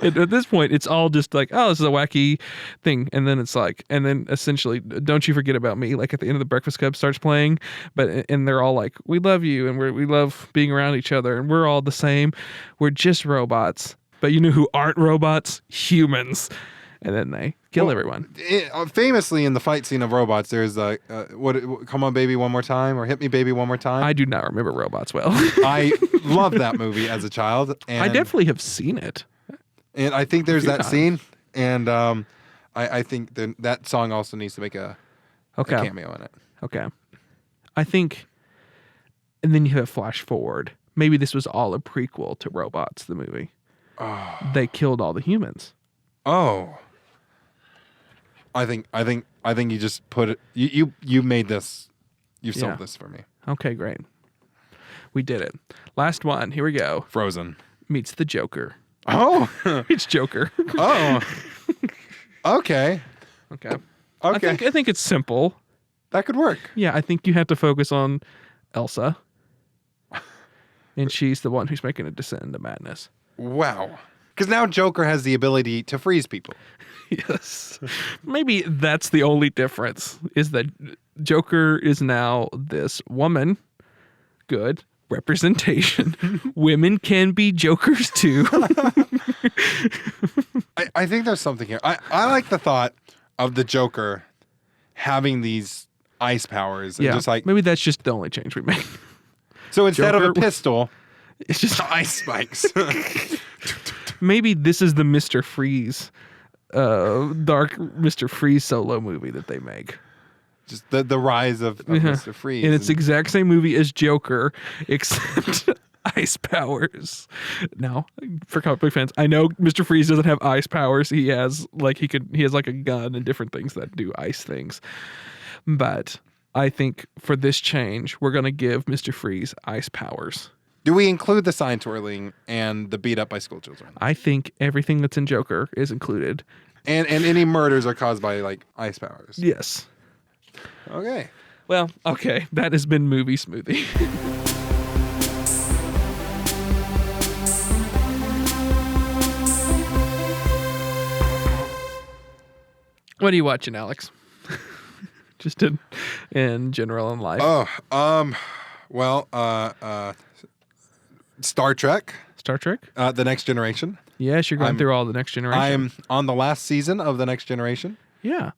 [SPEAKER 3] God.
[SPEAKER 4] At this point, it's all just like, oh, this is a wacky thing, and then it's like, and then essentially, Don't You Forget About Me, like at the end of the Breakfast Club starts playing, and they're all like, we love you, and we love being around each other, and we're all the same. We're just robots, but you know who aren't robots? Humans. And then they kill everyone.
[SPEAKER 3] Famously, in the fight scene of Robots, there's "Come on, baby, one more time," or "Hit me, baby, one more time."
[SPEAKER 4] I do not remember Robots well.
[SPEAKER 3] I loved that movie as a child. And
[SPEAKER 4] I definitely have seen it.
[SPEAKER 3] And I think there's that
[SPEAKER 4] times.
[SPEAKER 3] scene, and I think that song also needs to make a cameo in it.
[SPEAKER 4] Okay. I think, and then you have flash forward. Maybe this was all a prequel to Robots, the movie.
[SPEAKER 3] Oh.
[SPEAKER 4] They killed all the humans.
[SPEAKER 3] Oh. I think you just put it. You made this. You sold this for me.
[SPEAKER 4] Okay, great. We did it. Last one. Here we go.
[SPEAKER 3] Frozen
[SPEAKER 4] Meets the Joker.
[SPEAKER 3] Oh.
[SPEAKER 4] It's Joker.
[SPEAKER 3] Oh. Okay.
[SPEAKER 4] Okay.
[SPEAKER 3] Okay.
[SPEAKER 4] I think it's simple.
[SPEAKER 3] That could work.
[SPEAKER 4] Yeah, I think you have to focus on Elsa. And she's the one who's making a descent into madness.
[SPEAKER 3] Wow. Because now Joker has the ability to freeze people.
[SPEAKER 4] Yes. Maybe that's the only difference, is that Joker is now this woman. Good representation. Women can be Jokers too.
[SPEAKER 3] I think there's something here. I like the thought of the Joker having these ice powers. And just like,
[SPEAKER 4] maybe that's just the only change we made.
[SPEAKER 3] So instead of a
[SPEAKER 4] Joker-
[SPEAKER 3] pistol,
[SPEAKER 4] It's just
[SPEAKER 3] ice spikes.
[SPEAKER 4] maybe this is the Mr. Freeze, dark Mr. Freeze solo movie that they make.
[SPEAKER 3] Just the rise of Mr. Freeze.
[SPEAKER 4] And it's the exact same movie as Joker, except ice powers. Now, for comic book fans, I know Mr. Freeze doesn't have ice powers. He has like he has like a gun and different things that do ice things. But I think for this change, we're gonna give Mr. Freeze ice powers.
[SPEAKER 3] Do we include the sign twirling and the beat up by school children?
[SPEAKER 4] I think everything that's in Joker is included.
[SPEAKER 3] And any murders are caused by like ice powers.
[SPEAKER 4] Yes.
[SPEAKER 3] Okay.
[SPEAKER 4] Well, okay. That has been Movie Smoothie. What are you watching, Alex? Just in general in life.
[SPEAKER 3] Well, Star Trek.
[SPEAKER 4] Star Trek?
[SPEAKER 3] The Next Generation.
[SPEAKER 4] Yes, you're going through all the Next Generation.
[SPEAKER 3] I'm on the last season of the Next Generation.
[SPEAKER 4] Yeah.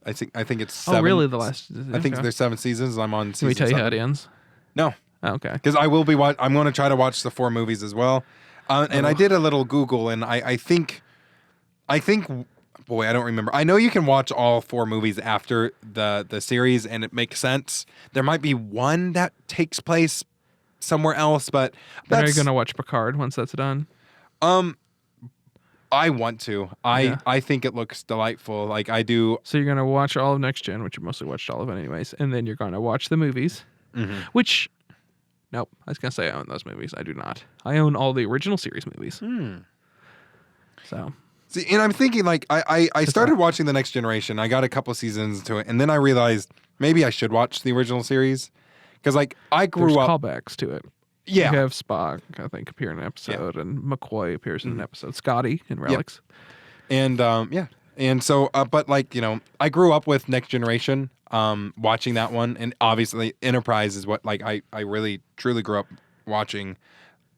[SPEAKER 3] I think it's 7.
[SPEAKER 4] Oh, really? The last?
[SPEAKER 3] I think there's 7 seasons. I'm on season.
[SPEAKER 4] Can we tell you how it
[SPEAKER 3] 7.
[SPEAKER 4] ends?
[SPEAKER 3] No.
[SPEAKER 4] Oh, okay.
[SPEAKER 3] Because I will be. I'm going to try to watch the 4 movies as well. And I did a little Google, and I think, boy, I don't remember. I know you can watch all 4 movies after the series, and it makes sense. There might be one that takes place somewhere else, but
[SPEAKER 4] Are you going to watch Picard once that's done?
[SPEAKER 3] I want to. I think it looks delightful. Like I do.
[SPEAKER 4] So you're going to watch all of Next Gen, which you mostly watched all of it anyways, and then you're going to watch the movies, which, nope, I was going to say I own those movies. I do not. I own all the original series movies. So.
[SPEAKER 3] See, and I'm thinking like I started watching The Next Generation. I got a couple seasons into it, and then I realized maybe I should watch the original series because like I grew
[SPEAKER 4] There's
[SPEAKER 3] up.
[SPEAKER 4] callbacks to it.
[SPEAKER 3] Yeah.
[SPEAKER 4] You have Spock, I think, appear in an episode, and McCoy appears in an episode. Scotty in Relics.
[SPEAKER 3] And and so but like, you know, I grew up with Next Generation, watching that one, and obviously Enterprise is what like I really truly grew up watching,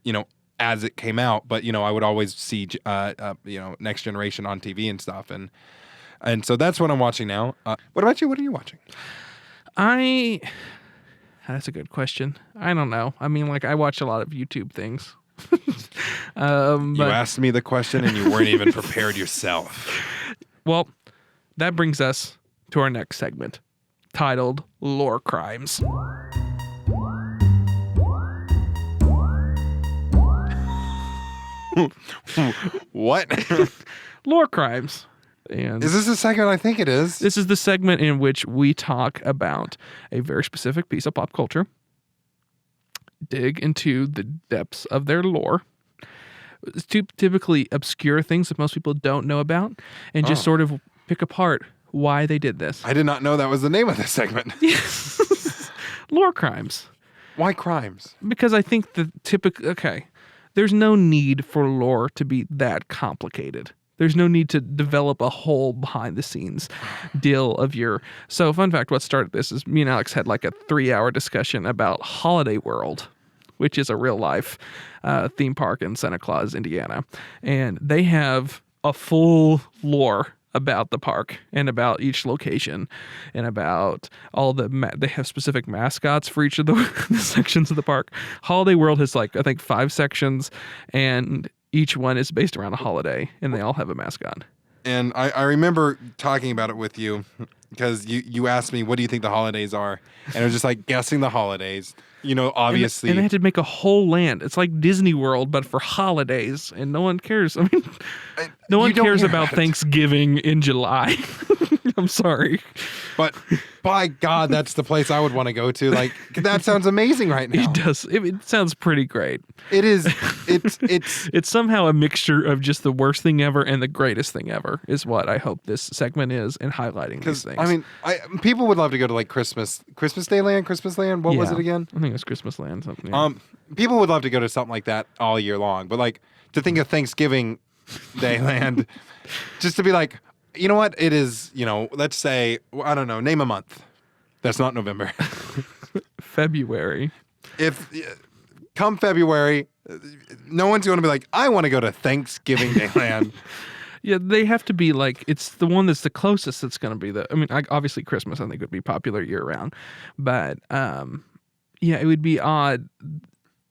[SPEAKER 3] you know, as it came out. But you know, I would always see you know, Next Generation on TV and stuff, and so that's what I'm watching now. What about you? What are you watching?
[SPEAKER 4] That's a good question. I don't know. I mean, like, I watch a lot of YouTube things.
[SPEAKER 3] You asked me the question and you weren't even prepared yourself.
[SPEAKER 4] Well, that brings us to our next segment, titled Lore Crimes.
[SPEAKER 3] What?
[SPEAKER 4] Lore Crimes. And
[SPEAKER 3] Is this the segment I think it is?
[SPEAKER 4] this is the segment in which we talk about a very specific piece of pop culture, dig into the depths of their lore, typically obscure things that most people don't know about, and just sort of pick apart why they did this.
[SPEAKER 3] I did not know that was the name of this segment.
[SPEAKER 4] Lore Crimes.
[SPEAKER 3] Why crimes?
[SPEAKER 4] Because I think the typical, there's no need for lore to be that complicated. There's no need to develop a whole behind the scenes deal of so fun fact, what started this is me and Alex had like a 3-hour discussion about Holiday World, which is a real life theme park in Santa Claus, Indiana. And they have a full lore about the park and about each location and about all they have specific mascots for each of the sections of the park. Holiday World has like, I think 5 sections, and each one is based around a holiday, and they all have a mascot.
[SPEAKER 3] And I remember talking about it with you because you asked me, what do you think the holidays are? And it was just like guessing the holidays. Obviously.
[SPEAKER 4] And they had to make a whole land. It's like Disney World, but for holidays, and no one cares. I mean, no one cares about Thanksgiving in July. I'm sorry.
[SPEAKER 3] But by God, that's the place I would want to go to. Like, that sounds amazing right now.
[SPEAKER 4] It does. It sounds pretty great.
[SPEAKER 3] It is. It's
[SPEAKER 4] somehow a mixture of just the worst thing ever and the greatest thing ever is what I hope this segment is in highlighting these things.
[SPEAKER 3] I mean, people would love to go to like Christmas Day Land, Christmas Land. What was it again?
[SPEAKER 4] I think it was Christmas Land. Something. Yeah.
[SPEAKER 3] People would love to go to something like that all year long. But like to think of Thanksgiving Day Land, just to be like, you know what? It is, let's say, I don't know, name a month. That's not November.
[SPEAKER 4] February.
[SPEAKER 3] If come February, no one's going to be like, I want to go to Thanksgiving Day Land.
[SPEAKER 4] Yeah, they have to be like, it's the one that's the closest that's going to be obviously Christmas I think would be popular year round. But yeah, it would be odd.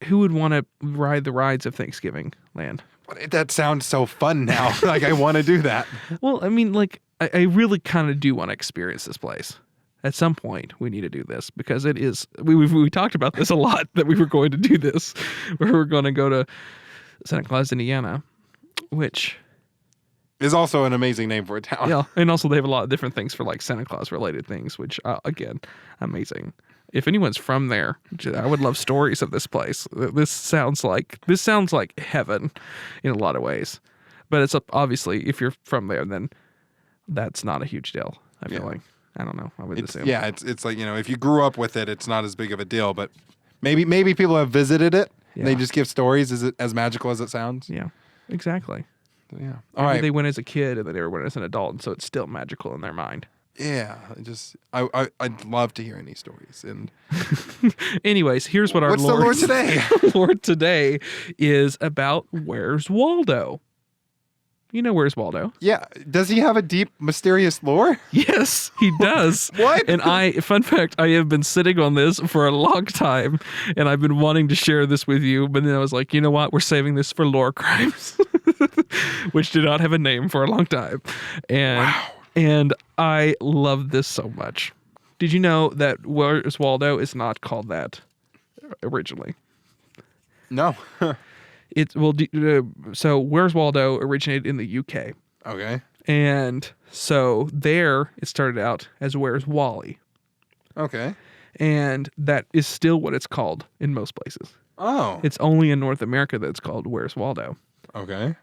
[SPEAKER 4] Who would want to ride the rides of Thanksgiving Land?
[SPEAKER 3] That sounds so fun now. Like, I want to do that.
[SPEAKER 4] Well, I mean, like, I really kind of do want to experience this place. At some point, we need to do this because it is. We talked about this a lot, that we were going to do this, where we're going to go to Santa Claus, Indiana, which
[SPEAKER 3] is also an amazing name for a town.
[SPEAKER 4] Yeah, and also they have a lot of different things for like Santa Claus related things, which again, amazing. If anyone's from there, I would love stories of this place. This sounds like heaven in a lot of ways. But it's obviously, if you're from there, then that's not a huge deal. I feel like. I don't know. I would assume.
[SPEAKER 3] Yeah, it's like, if you grew up with it, it's not as big of a deal. But maybe people have visited it. Yeah. And they just give stories. Is it as magical as it sounds?
[SPEAKER 4] Yeah, exactly.
[SPEAKER 3] Yeah.
[SPEAKER 4] All right. They went as a kid and then they went as an adult, and so it's still magical in their mind.
[SPEAKER 3] Yeah, I'd love to hear any stories. And
[SPEAKER 4] anyways, here's what our
[SPEAKER 3] What's the Lord today?
[SPEAKER 4] Lord today is about Where's Waldo. You know Where's Waldo?
[SPEAKER 3] Yeah. Does he have a deep, mysterious lore?
[SPEAKER 4] Yes, he does.
[SPEAKER 3] What?
[SPEAKER 4] And fun fact, I have been sitting on this for a long time, and I've been wanting to share this with you, but then I was like, you know what? We're saving this for Lore Crimes, which did not have a name for a long time. And wow. And I love this so much. Did you know that Where's Waldo is not called that originally?
[SPEAKER 3] No.
[SPEAKER 4] So Where's Waldo originated in the UK.
[SPEAKER 3] Okay.
[SPEAKER 4] And so there it started out as Where's Wally.
[SPEAKER 3] Okay.
[SPEAKER 4] And that is still what it's called in most places.
[SPEAKER 3] Oh.
[SPEAKER 4] It's only in North America that it's called Where's Waldo.
[SPEAKER 3] Okay.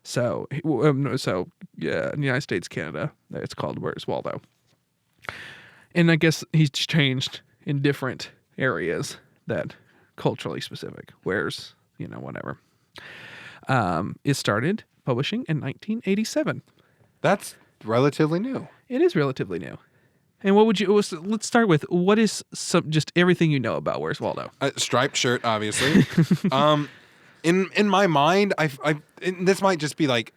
[SPEAKER 4] So in the United States, Canada, it's called Where's Waldo. And I guess he's changed in different areas that culturally specific. Where's, whatever. It started publishing in 1987.
[SPEAKER 3] That's relatively new.
[SPEAKER 4] It is relatively new. And let's start with, what is just everything you know about Where's Waldo?
[SPEAKER 3] Striped shirt, obviously. In my mind, this might just be like,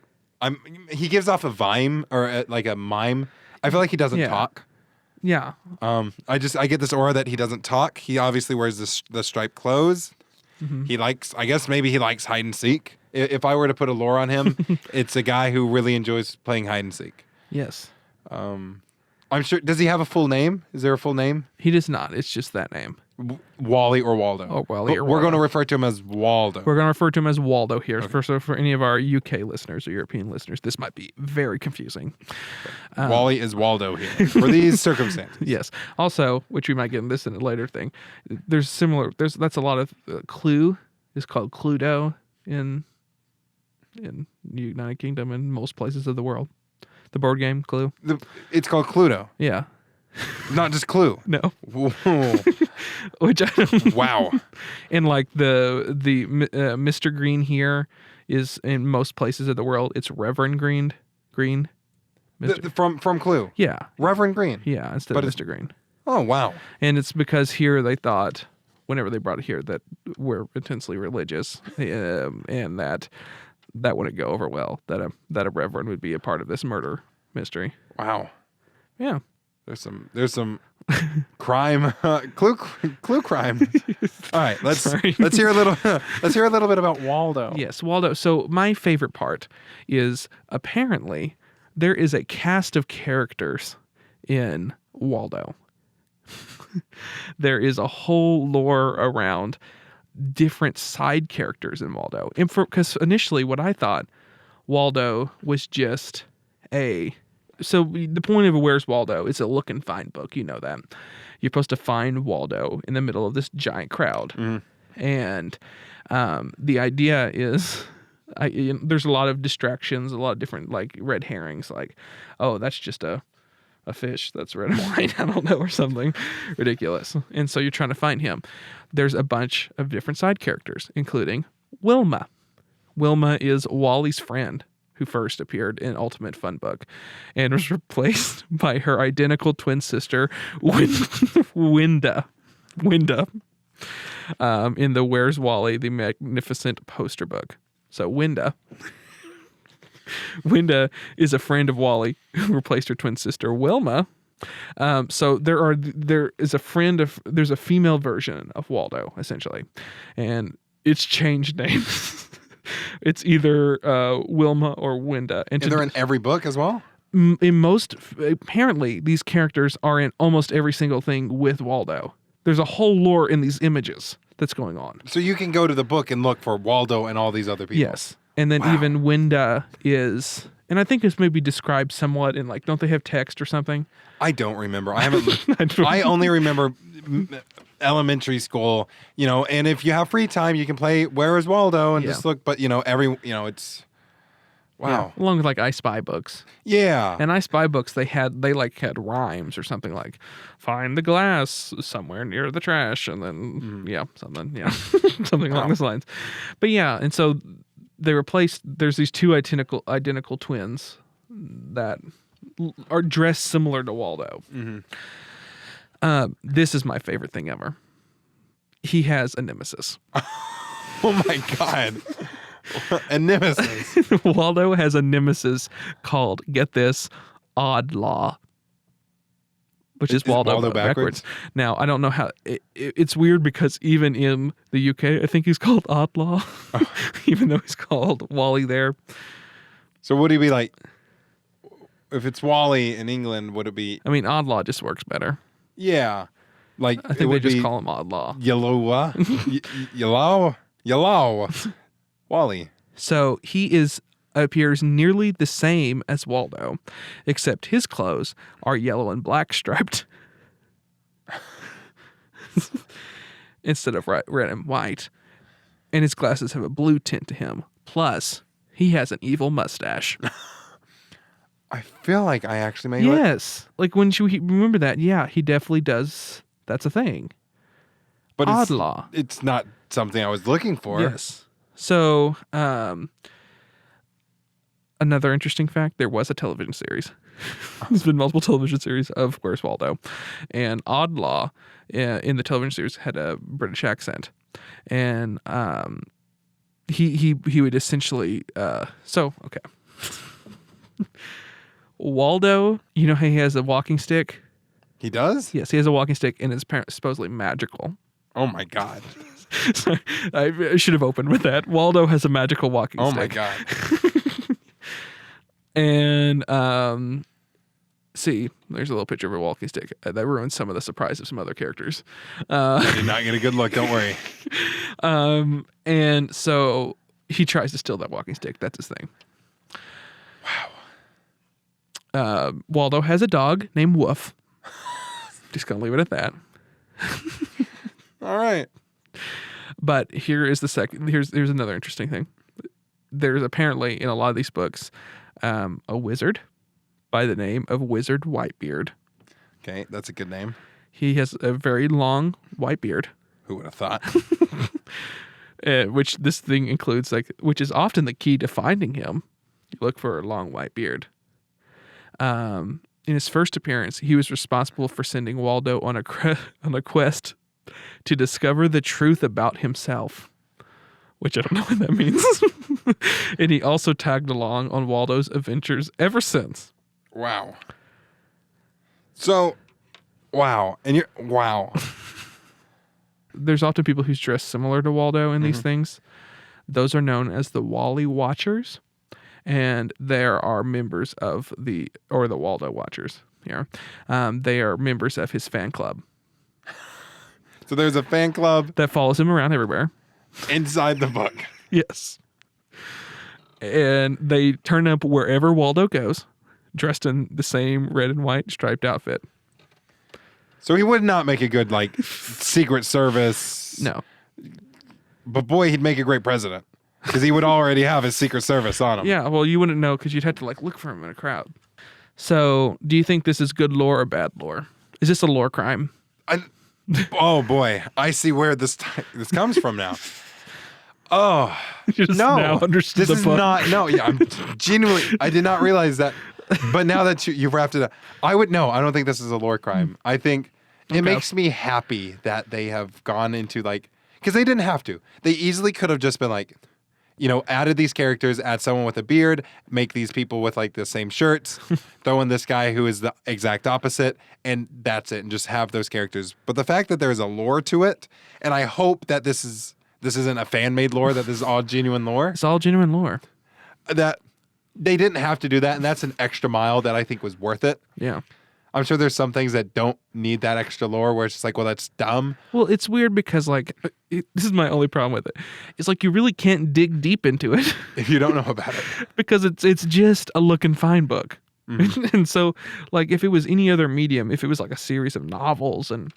[SPEAKER 3] he gives off a mime or like a mime. I feel like he doesn't talk.
[SPEAKER 4] Yeah.
[SPEAKER 3] I get this aura that he doesn't talk. He obviously wears the striped clothes. Mm-hmm. I guess maybe he likes hide and seek. If I were to put a lore on him, it's a guy who really enjoys playing hide and seek.
[SPEAKER 4] Yes.
[SPEAKER 3] I'm sure. Does he have a full name? Is there a full name?
[SPEAKER 4] He does not. It's just that name.
[SPEAKER 3] Wally or Waldo.
[SPEAKER 4] Oh, Wally or Waldo.
[SPEAKER 3] We're going to refer to him as Waldo.
[SPEAKER 4] We're going to refer to him as Waldo here. Okay. For any of our UK listeners or European listeners, this might be very confusing.
[SPEAKER 3] Wally is Waldo here for these circumstances.
[SPEAKER 4] Yes. Also, which we might get in this in a later thing, that's a lot of Clue is called Cluedo in the United Kingdom and most places of the world. The board game Clue.
[SPEAKER 3] It's called Cluedo.
[SPEAKER 4] Yeah.
[SPEAKER 3] Not just Clue.
[SPEAKER 4] No.
[SPEAKER 3] Whoa.
[SPEAKER 4] Which I don't.
[SPEAKER 3] Wow.
[SPEAKER 4] And like the Mr. Green here is in most places of the world. It's Reverend Green.
[SPEAKER 3] From Clue.
[SPEAKER 4] Yeah.
[SPEAKER 3] Reverend Green.
[SPEAKER 4] Yeah. Instead of Mr. Green.
[SPEAKER 3] Oh, wow.
[SPEAKER 4] And it's because here they thought, whenever they brought it here, that we're intensely religious, and that wouldn't go over well. That a reverend would be a part of this murder mystery.
[SPEAKER 3] Wow.
[SPEAKER 4] Yeah.
[SPEAKER 3] There's some crime, clue crime. All right, let's hear a little bit about Waldo.
[SPEAKER 4] Yes, Waldo. So my favorite part is apparently there is a cast of characters in Waldo. There is a whole lore around different side characters in Waldo. And because initially what I thought Waldo was just so the point of Where's Waldo? It's a look and find book. You know that. You're supposed to find Waldo in the middle of this giant crowd. Mm-hmm. And the idea is there's a lot of distractions, a lot of different like red herrings, like, oh, that's just a fish that's red and white, I don't know, or something ridiculous. And so you're trying to find him. There's a bunch of different side characters, including Wilma. Wilma is Wally's friend who first appeared in Ultimate Fun Book and was replaced by her identical twin sister, Winda. In the Where's Wally, the Magnificent Poster Book. So Winda is a friend of Wally who replaced her twin sister Wilma. So there's a female version of Waldo essentially, and it's changed names. It's either Wilma or Winda,
[SPEAKER 3] and they're in every book as well.
[SPEAKER 4] Apparently these characters are in almost every single thing with Waldo. There's a whole lore in these images that's going on.
[SPEAKER 3] So you can go to the book and look for Waldo and all these other people.
[SPEAKER 4] Yes. And then even Winda is, and I think it's maybe described somewhat in like, don't they have text or something?
[SPEAKER 3] I don't remember. I haven't. I only remember elementary school, and if you have free time, you can play Where is Waldo and just look. But it's wow.
[SPEAKER 4] Yeah, along with like I Spy books.
[SPEAKER 3] Yeah.
[SPEAKER 4] And I Spy books, they had rhymes or something like, find the glass somewhere near the trash, and then something along those lines. But yeah, and so they replaced. There's these two identical twins that are dressed similar to Waldo. Mm-hmm. This is my favorite thing ever. He has a nemesis.
[SPEAKER 3] Oh my God. A nemesis.
[SPEAKER 4] Waldo has a nemesis called, get this, Oddlaw. Which is Waldo backwards. Now, I don't know how... It's weird because even in the UK, I think he's called Oddlaw. Even though he's called Wally there.
[SPEAKER 3] So would he be like... If it's Wally in England, would it be...
[SPEAKER 4] I mean, Oddlaw just works better.
[SPEAKER 3] Yeah. Like,
[SPEAKER 4] I think they just call him Oddlaw.
[SPEAKER 3] Yellow. Wally.
[SPEAKER 4] So he appears nearly the same as Waldo, except his clothes are yellow and black striped instead of red and white. And his glasses have a blue tint to him. Plus, he has an evil mustache.
[SPEAKER 3] I feel like I actually may.
[SPEAKER 4] Yes. Like when you remember that, yeah, he definitely does. That's a thing.
[SPEAKER 3] But
[SPEAKER 4] Oddlaw.
[SPEAKER 3] It's not something I was looking for.
[SPEAKER 4] Yes. So, another interesting fact, there was a television series. There's been multiple television series of Where's Waldo. And Oddlaw in the television series had a British accent. And he would essentially... okay. Waldo, you know how he has a walking stick?
[SPEAKER 3] He does?
[SPEAKER 4] Yes, he has a walking stick, and it's supposedly magical.
[SPEAKER 3] Oh my God.
[SPEAKER 4] So I should have opened with that. Waldo has a magical walking stick.
[SPEAKER 3] Oh my God.
[SPEAKER 4] And see, there's a little picture of a walking stick. That ruins some of the surprise of some other characters.
[SPEAKER 3] I did not get a good look, don't worry.
[SPEAKER 4] And so he tries to steal that walking stick. That's his thing.
[SPEAKER 3] Wow.
[SPEAKER 4] Waldo has a dog named Woof. Just gonna leave it at that.
[SPEAKER 3] All right.
[SPEAKER 4] But here is the second. Here's another interesting thing. There's apparently in a lot of these books a wizard by the name of Wizard Whitebeard.
[SPEAKER 3] Okay, that's a good name.
[SPEAKER 4] He has a very long white beard.
[SPEAKER 3] Who would have thought?
[SPEAKER 4] Which this thing includes, which is often the key to finding him. You look for a long white beard. In his first appearance, he was responsible for sending Waldo on a quest to discover the truth about himself, which I don't know what that means. And he also tagged along on Waldo's adventures ever since.
[SPEAKER 3] Wow. So, wow. And wow.
[SPEAKER 4] There's often people who's dressed similar to Waldo in these things. Those are known as the Wally Watchers. And there are members of the Waldo Watchers here. They are members of his fan club.
[SPEAKER 3] So there's a fan club
[SPEAKER 4] that follows him around everywhere.
[SPEAKER 3] Inside the book.
[SPEAKER 4] Yes. And they turn up wherever Waldo goes, dressed in the same red and white striped outfit.
[SPEAKER 3] So he would not make a good, Secret Service.
[SPEAKER 4] No.
[SPEAKER 3] But boy, he'd make a great president. Because he would already have his Secret Service on him.
[SPEAKER 4] Yeah, well, you wouldn't know because you'd have to, look for him in a crowd. So, do you think this is good lore or bad lore? Is this a lore crime?
[SPEAKER 3] Oh, boy. I see where this comes from now. Oh,
[SPEAKER 4] You just
[SPEAKER 3] no.
[SPEAKER 4] now understood
[SPEAKER 3] This is
[SPEAKER 4] the book.
[SPEAKER 3] not, no, yeah, I'm genuinely, I did not realize that. But now that you've wrapped it up, I don't think this is a lore crime. I think it makes me happy that they have gone into because they didn't have to. They easily could have just been added these characters, add someone with a beard, make these people with the same shirts, throw in this guy who is the exact opposite, and that's it, and just have those characters. But the fact that there is a lore to it, and I hope that this isn't a fan-made lore, that this is all genuine lore.
[SPEAKER 4] It's all genuine lore.
[SPEAKER 3] That they didn't have to do that, and that's an extra mile that I think was worth it.
[SPEAKER 4] Yeah.
[SPEAKER 3] I'm sure there's some things that don't need that extra lore where it's just well, that's dumb.
[SPEAKER 4] Well, it's weird because, this is my only problem with it. It's you really can't dig deep into it.
[SPEAKER 3] If you don't know about it.
[SPEAKER 4] Because it's just a look and find book. Mm-hmm. And so, if it was any other medium, if it was a series of novels and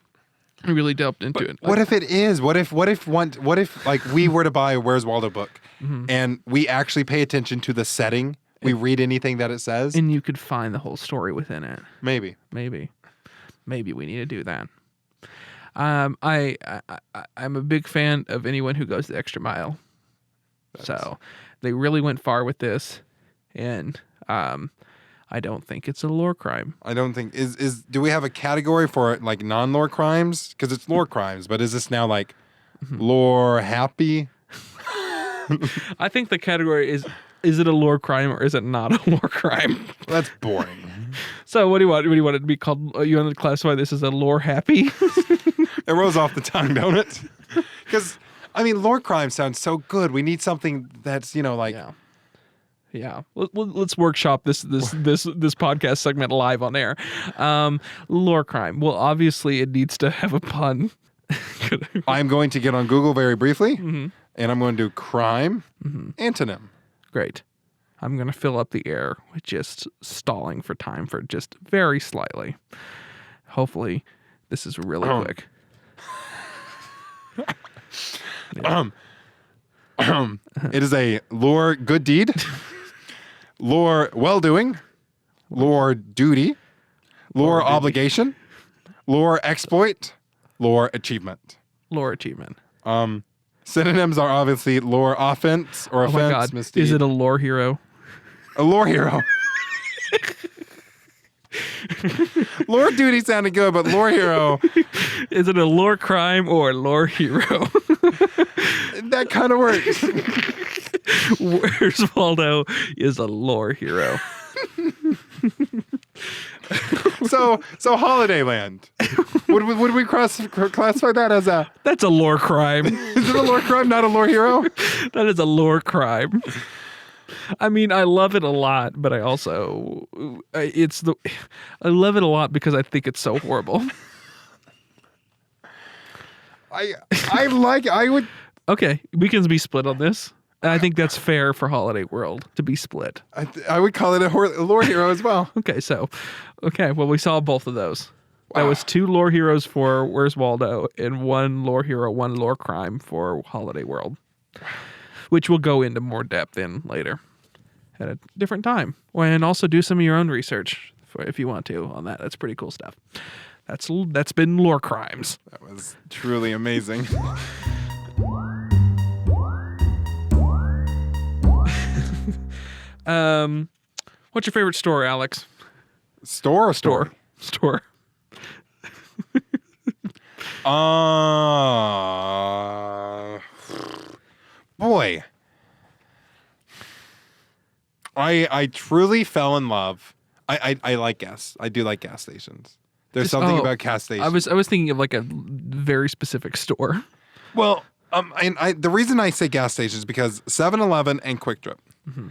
[SPEAKER 4] we really delved into it.
[SPEAKER 3] What if it is? What if we were to buy a Where's Waldo book and we actually pay attention to the setting? We read anything that it says.
[SPEAKER 4] And you could find the whole story within it.
[SPEAKER 3] Maybe
[SPEAKER 4] we need to do that. I'm a big fan of anyone who goes the extra mile. So they really went far with this, and I don't think it's a lore crime.
[SPEAKER 3] I don't think do we have a category for non-lore crimes? Because it's lore crimes, but is this now lore happy?
[SPEAKER 4] I think the category is it a lore crime or is it not a lore crime?
[SPEAKER 3] That's boring.
[SPEAKER 4] So what do you want? What do you want it to be called? You want to classify this as a lore happy?
[SPEAKER 3] It rolls off the tongue, don't it? Because lore crime sounds so good. We need something that's
[SPEAKER 4] Yeah. Let's workshop this podcast segment live on air. Lore crime. Well, obviously it needs to have a pun.
[SPEAKER 3] I'm going to get on Google very briefly, and I'm going to do crime antonym.
[SPEAKER 4] Great. I'm going to fill up the air with just stalling for time for just very slightly. Hopefully, this is really quick.
[SPEAKER 3] It is a lore good deed, lore well-doing, lore duty, lore obligation, lore exploit, lore achievement.
[SPEAKER 4] Lore achievement.
[SPEAKER 3] Synonyms are obviously lore offense or offense.
[SPEAKER 4] Oh my God.
[SPEAKER 3] Misdeed.
[SPEAKER 4] Is it a lore hero?
[SPEAKER 3] A lore hero. Lore duty sounded good, but lore hero.
[SPEAKER 4] Is it a lore crime or a lore hero?
[SPEAKER 3] That kind of works.
[SPEAKER 4] Where's Waldo is a lore hero.
[SPEAKER 3] So Holidayland. Would we classify that as a?
[SPEAKER 4] That's a lore crime.
[SPEAKER 3] Is it a lore crime, not a lore hero?
[SPEAKER 4] That is a lore crime. I love it a lot, but I also I love it a lot because I think it's so horrible.
[SPEAKER 3] I would.
[SPEAKER 4] Okay, we can be split on this. I think that's fair for Holiday World to be split.
[SPEAKER 3] I would call it a lore hero as well.
[SPEAKER 4] Well, we saw both of those. Wow. That was 2 lore heroes for Where's Waldo and 1 lore hero, 1 lore crime for Holiday World, which we'll go into more depth in later at a different time. And also do some of your own research if you want to on that. That's pretty cool stuff. That's been Lore Crimes.
[SPEAKER 3] That was truly amazing.
[SPEAKER 4] What's your favorite store, Alex?
[SPEAKER 3] Store or story?
[SPEAKER 4] Store.
[SPEAKER 3] Boy. I truly fell in love. I like gas. I do like gas stations. There's something about gas stations.
[SPEAKER 4] I was thinking of like a very specific store.
[SPEAKER 3] Well, the reason I say gas stations is because 7-Eleven and Quick Trip.
[SPEAKER 4] Mm-hmm.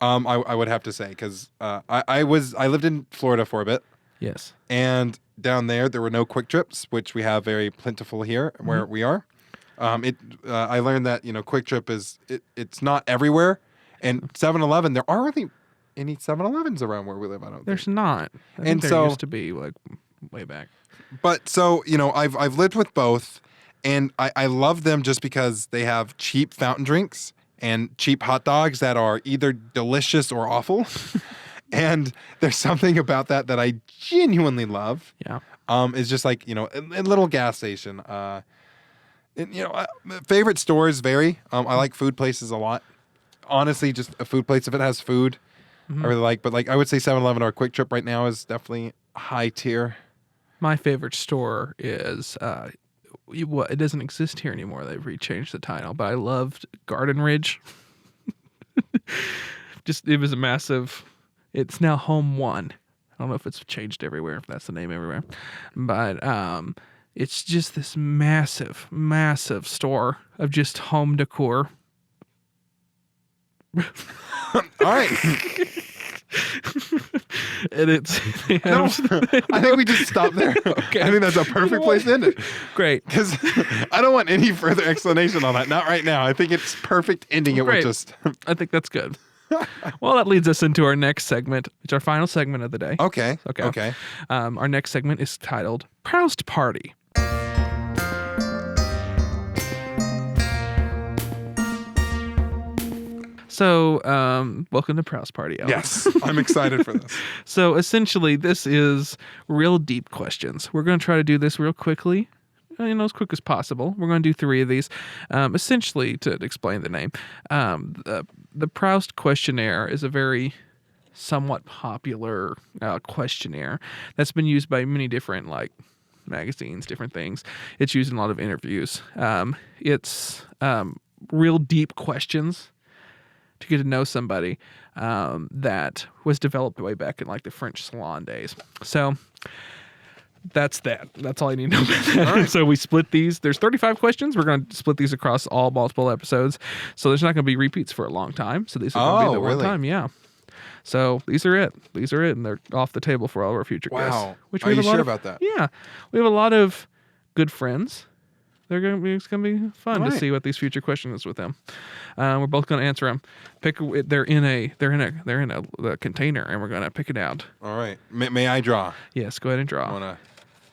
[SPEAKER 3] I would have to say because I lived in Florida for a bit.
[SPEAKER 4] Yes.
[SPEAKER 3] And down there were no Quick Trips, which we have very plentiful here where we are. I learned that Quick Trip it's not everywhere, and 7-Eleven there aren't really any 7-Elevens around where we live. I don't.
[SPEAKER 4] There's
[SPEAKER 3] think.
[SPEAKER 4] not. I think there used to be like way back.
[SPEAKER 3] But so I've lived with both, and I love them just because they have cheap fountain drinks and cheap hot dogs that are either delicious or awful. And there's something about that I genuinely love.
[SPEAKER 4] Yeah.
[SPEAKER 3] It's just like, a little gas station. Favorite stores vary. I like food places a lot. Honestly, just a food place, if it has food, I really like. But like, I would say 7-Eleven or Quick Trip right now is definitely high tier.
[SPEAKER 4] My favorite store is, it doesn't exist here anymore. They've rechanged the title, but I loved Garden Ridge. It was a massive... It's now Home One. I don't know if it's changed everywhere, if that's the name everywhere. But it's just this massive, massive store of just home decor.
[SPEAKER 3] All right.
[SPEAKER 4] And it's...
[SPEAKER 3] I think we just stop there. Okay. I think that's a perfect place to end it.
[SPEAKER 4] Great.
[SPEAKER 3] Because I don't want any further explanation on that. Not right now. I think it's perfect ending it with just...
[SPEAKER 4] I think that's good. Well, that leads us into our next segment. It's our final segment of the day.
[SPEAKER 3] Okay. Okay.
[SPEAKER 4] Our next segment is titled Proust Party. So, welcome to Proust Party, Alex.
[SPEAKER 3] Yes, I'm excited for this.
[SPEAKER 4] So, essentially, this is real deep questions. We're going to try to do this real quickly. As quick as possible. We're going to do 3 of these. Essentially, to explain the name, the Proust questionnaire is a very somewhat popular questionnaire that's been used by many different magazines, different things. It's used in a lot of interviews. It's real deep questions to get to know somebody that was developed way back in the French salon days. So that's that. That's all I need to know about that. Right. So we split these. There's 35 questions. We're going to split these across all multiple episodes. So there's not going to be repeats for a long time. So these are going to be the one time. Yeah. So these are it. And they're off the table for all of our future guests.
[SPEAKER 3] Wow. Are you sure about that?
[SPEAKER 4] Yeah. We have a lot of good friends. It's going to be fun to see what these future questions is with them. We're both going to answer them. They're in a container, and we're going to pick it out.
[SPEAKER 3] All right. May I draw?
[SPEAKER 4] Yes. Go ahead and draw.
[SPEAKER 3] I want to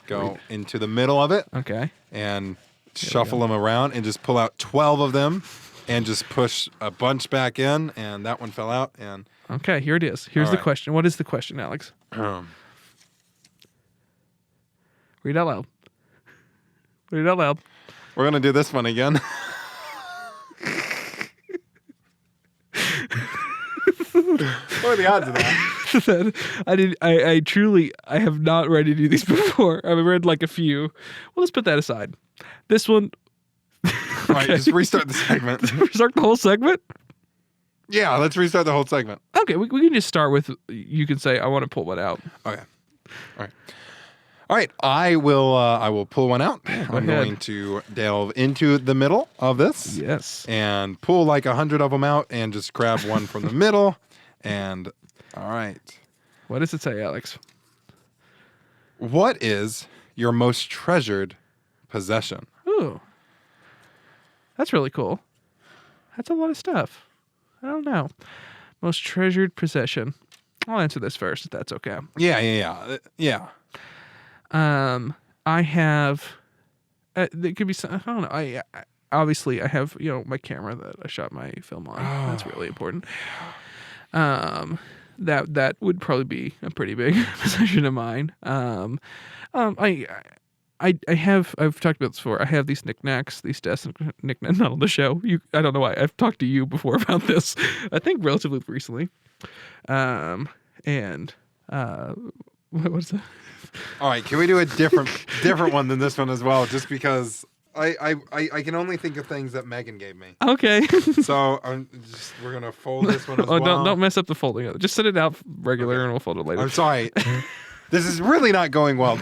[SPEAKER 3] go into the middle of it.
[SPEAKER 4] Okay.
[SPEAKER 3] And shuffle them around and just pull out 12 of them and just push a bunch back in, and that one fell out. And
[SPEAKER 4] okay, here it is. Here's the question. What is the question, Alex? Read out loud. Read it out loud.
[SPEAKER 3] We're going to do this one again. What are the odds of that?
[SPEAKER 4] I have not read any of these before. I've read a few. Well, let's put that aside. This one.
[SPEAKER 3] All right, just restart the segment.
[SPEAKER 4] Restart the whole segment?
[SPEAKER 3] Yeah, let's restart the whole segment.
[SPEAKER 4] Okay, we can just start with, you can say, I want to pull one out.
[SPEAKER 3] Okay. All right, I will pull one out. I'm going to delve into the middle of this.
[SPEAKER 4] Yes.
[SPEAKER 3] And pull 100 of them out and just grab one from the middle. And all right.
[SPEAKER 4] What does it say, Alex?
[SPEAKER 3] What is your most treasured possession?
[SPEAKER 4] Ooh. That's really cool. That's a lot of stuff. I don't know. Most treasured possession. I'll answer this first, if that's okay.
[SPEAKER 3] Yeah.
[SPEAKER 4] I have. It could be. I don't know. I obviously I have my camera that I shot my film on. That's really important. that would probably be a pretty big possession of mine. I've talked about this before. I have these knickknacks, these desk knickknacks, not on the show. I don't know why. I've talked to you before about this. I think relatively recently. What's that?
[SPEAKER 3] All right, can we do a different one than this one as well? Just because I can only think of things that Megan gave me.
[SPEAKER 4] Okay.
[SPEAKER 3] So we're gonna fold this one as well.
[SPEAKER 4] Don't mess up the folding of it. Just set it out regular and we'll fold it later.
[SPEAKER 3] I'm sorry. This is really not going well.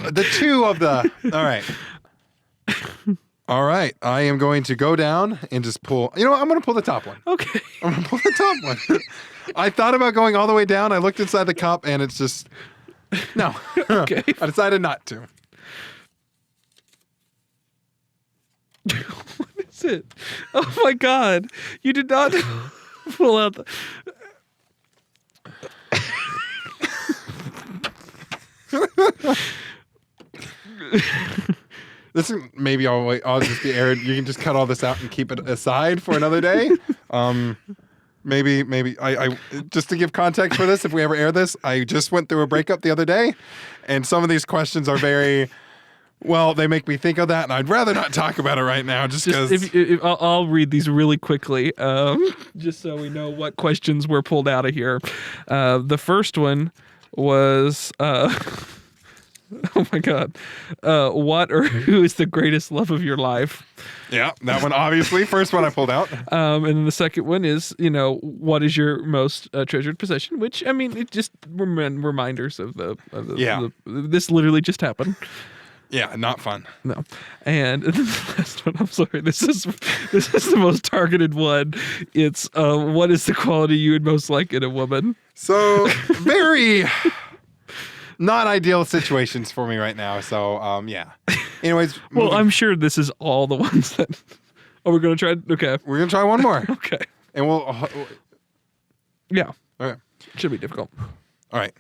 [SPEAKER 3] All right. I am going to go down and just pull. You know what? I'm going to pull the top one.
[SPEAKER 4] Okay.
[SPEAKER 3] I'm going to pull the top one. I thought about going all the way down. I looked inside the cup and it's just no.
[SPEAKER 4] Okay.
[SPEAKER 3] I decided not to.
[SPEAKER 4] What is it? Oh my God! You did not pull out the.
[SPEAKER 3] This is maybe I'll just be aired. You can just cut all this out and keep it aside for another day. Maybe I just to give context for this, if we ever air this, I just went through a breakup the other day, and some of these questions are very. Well, they make me think of that, and I'd rather not talk about it right now, just because.
[SPEAKER 4] I'll read these really quickly, just so we know what questions were pulled out of here. The first one was, oh my God, what or who is the greatest love of your life?
[SPEAKER 3] Yeah, that one obviously. First one I pulled out.
[SPEAKER 4] And then the second one is, what is your most treasured possession? Which, I mean, it just reminders of this literally just happened.
[SPEAKER 3] Yeah, not fun.
[SPEAKER 4] No. And then the last one, I'm sorry, this is the most targeted one. It's what is the quality you would most like in a woman?
[SPEAKER 3] So very not ideal situations for me right now. So yeah. Anyways.
[SPEAKER 4] Well, I'm sure this is all the ones that we're gonna try. Okay.
[SPEAKER 3] We're gonna try one more.
[SPEAKER 4] Okay.
[SPEAKER 3] And we'll
[SPEAKER 4] yeah.
[SPEAKER 3] Okay.
[SPEAKER 4] Should be difficult.
[SPEAKER 3] All right.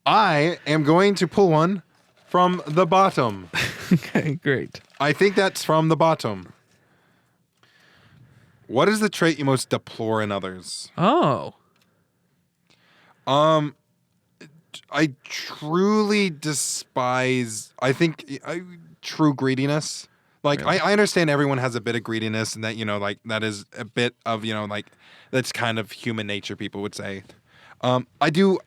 [SPEAKER 3] I am going to pull one from the bottom.
[SPEAKER 4] Okay, great.
[SPEAKER 3] I think that's from the bottom. What is the trait you most deplore in others?
[SPEAKER 4] Oh.
[SPEAKER 3] I truly despise, true greediness. Like, really? I understand everyone has a bit of greediness and that, like, that is a bit of, like, that's kind of human nature, people would say. I do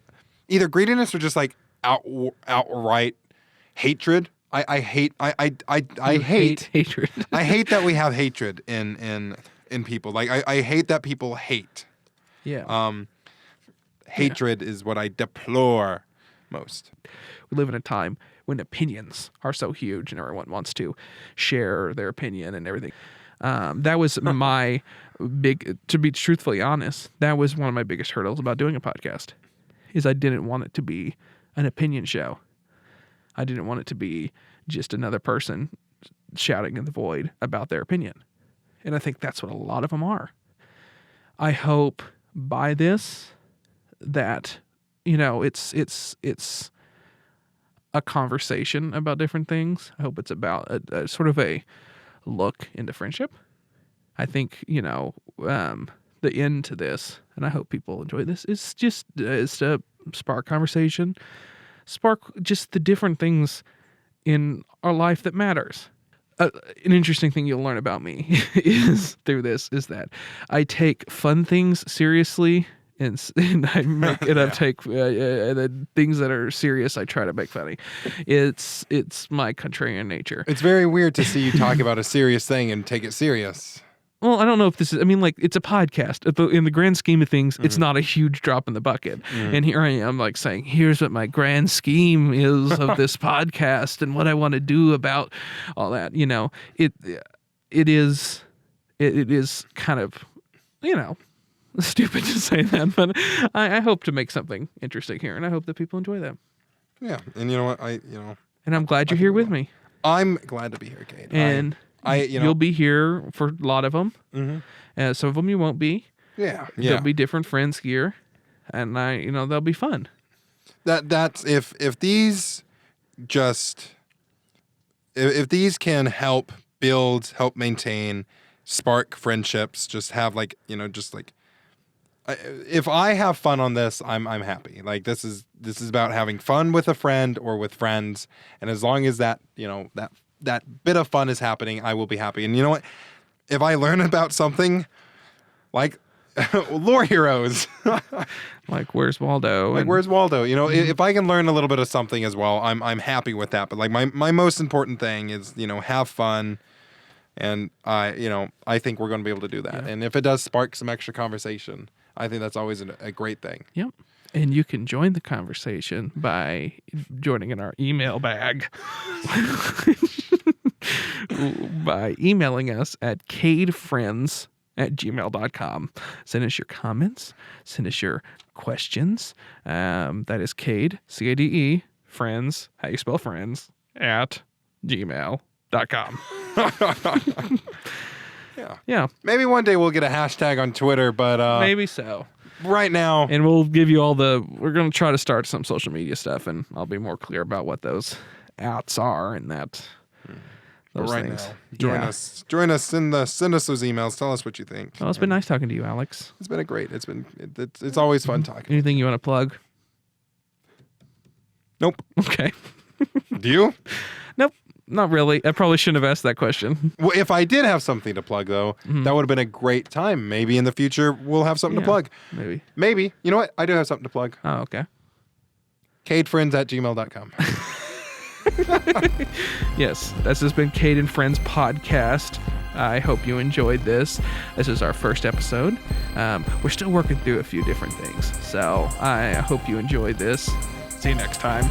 [SPEAKER 3] either greediness or just, like, outright hatred. I hate
[SPEAKER 4] hatred.
[SPEAKER 3] I hate that we have hatred in people. Like I hate that people hate.
[SPEAKER 4] Yeah.
[SPEAKER 3] Hatred is what I deplore most.
[SPEAKER 4] We live in a time when opinions are so huge and everyone wants to share their opinion and everything. That was my to be truthfully honest, that was one of my biggest hurdles about doing a podcast, is I didn't want it to be an opinion show. I didn't want it to be just another person shouting in the void about their opinion. And I think that's what a lot of them are. I hope by this that, it's a conversation about different things. I hope it's about a sort of a look into friendship. I think, the end to this, and I hope people enjoy this, is just to spark conversation, spark just the different things in our life that matters. An interesting thing you'll learn about me is that I take fun things seriously, and I make it up. Take the things that are serious, I try to make funny. It's my contrarian nature.
[SPEAKER 3] It's very weird to see you talk about a serious thing and take it serious.
[SPEAKER 4] Well, I don't know if this is, it's a podcast. In the grand scheme of things, it's not a huge drop in the bucket. And here I am, like, saying, here's what my grand scheme is of this podcast and what I want to do about all that. It is kind of, stupid to say that, but I hope to make something interesting here, and I hope that people enjoy that.
[SPEAKER 3] Yeah, and you know what?
[SPEAKER 4] And I'm glad you're here with me.
[SPEAKER 3] I'm glad to be here, Cade.
[SPEAKER 4] And you'll be here for a lot of them. Mm-hmm. Some of them you won't be.
[SPEAKER 3] Yeah.
[SPEAKER 4] There'll be different friends here, and they'll be fun.
[SPEAKER 3] That's if these can help build, help maintain, spark friendships, just have if I have fun on this, I'm happy. Like this is about having fun with a friend or with friends, and as long as that that bit of fun is happening, I will be happy. And you know what? If I learn about something like lore heroes,
[SPEAKER 4] like Where's Waldo?
[SPEAKER 3] Where's Waldo? You know, if I can learn a little bit of something as well, I'm happy with that. But like my most important thing is have fun. And I think we're going to be able to do that. Yeah. And if it does spark some extra conversation, I think that's always a great thing.
[SPEAKER 4] Yep. And you can join the conversation by joining in our email bag by emailing us at cadefriends@gmail.com. Send us your comments. Send us your questions. That is Cade, C-A-D-E, friends, how you spell friends, at gmail.com. Yeah.
[SPEAKER 3] Maybe one day we'll get a hashtag on Twitter, but
[SPEAKER 4] maybe so.
[SPEAKER 3] Right now,
[SPEAKER 4] and we'll give you we're going to try to start some social media stuff, and I'll be more clear about what those outs are and that those
[SPEAKER 3] right
[SPEAKER 4] things.
[SPEAKER 3] Now, join us, send us those emails. Tell us what you think.
[SPEAKER 4] Well, it's been nice talking to you, Alex.
[SPEAKER 3] It's been it's always fun talking.
[SPEAKER 4] Anything you want to plug?
[SPEAKER 3] Nope.
[SPEAKER 4] Okay.
[SPEAKER 3] Do you?
[SPEAKER 4] Nope. Not really. I probably shouldn't have asked that question.
[SPEAKER 3] Well, if I did have something to plug, though, that would have been a great time. Maybe in the future we'll have something to plug. Maybe. You know what? I do have something to plug.
[SPEAKER 4] Oh, okay.
[SPEAKER 3] CadeFriends@gmail.com.
[SPEAKER 4] Yes, this has been Cade and Friends podcast. I hope you enjoyed this. This is our first episode. We're still working through a few different things, so I hope you enjoyed this. See you next time.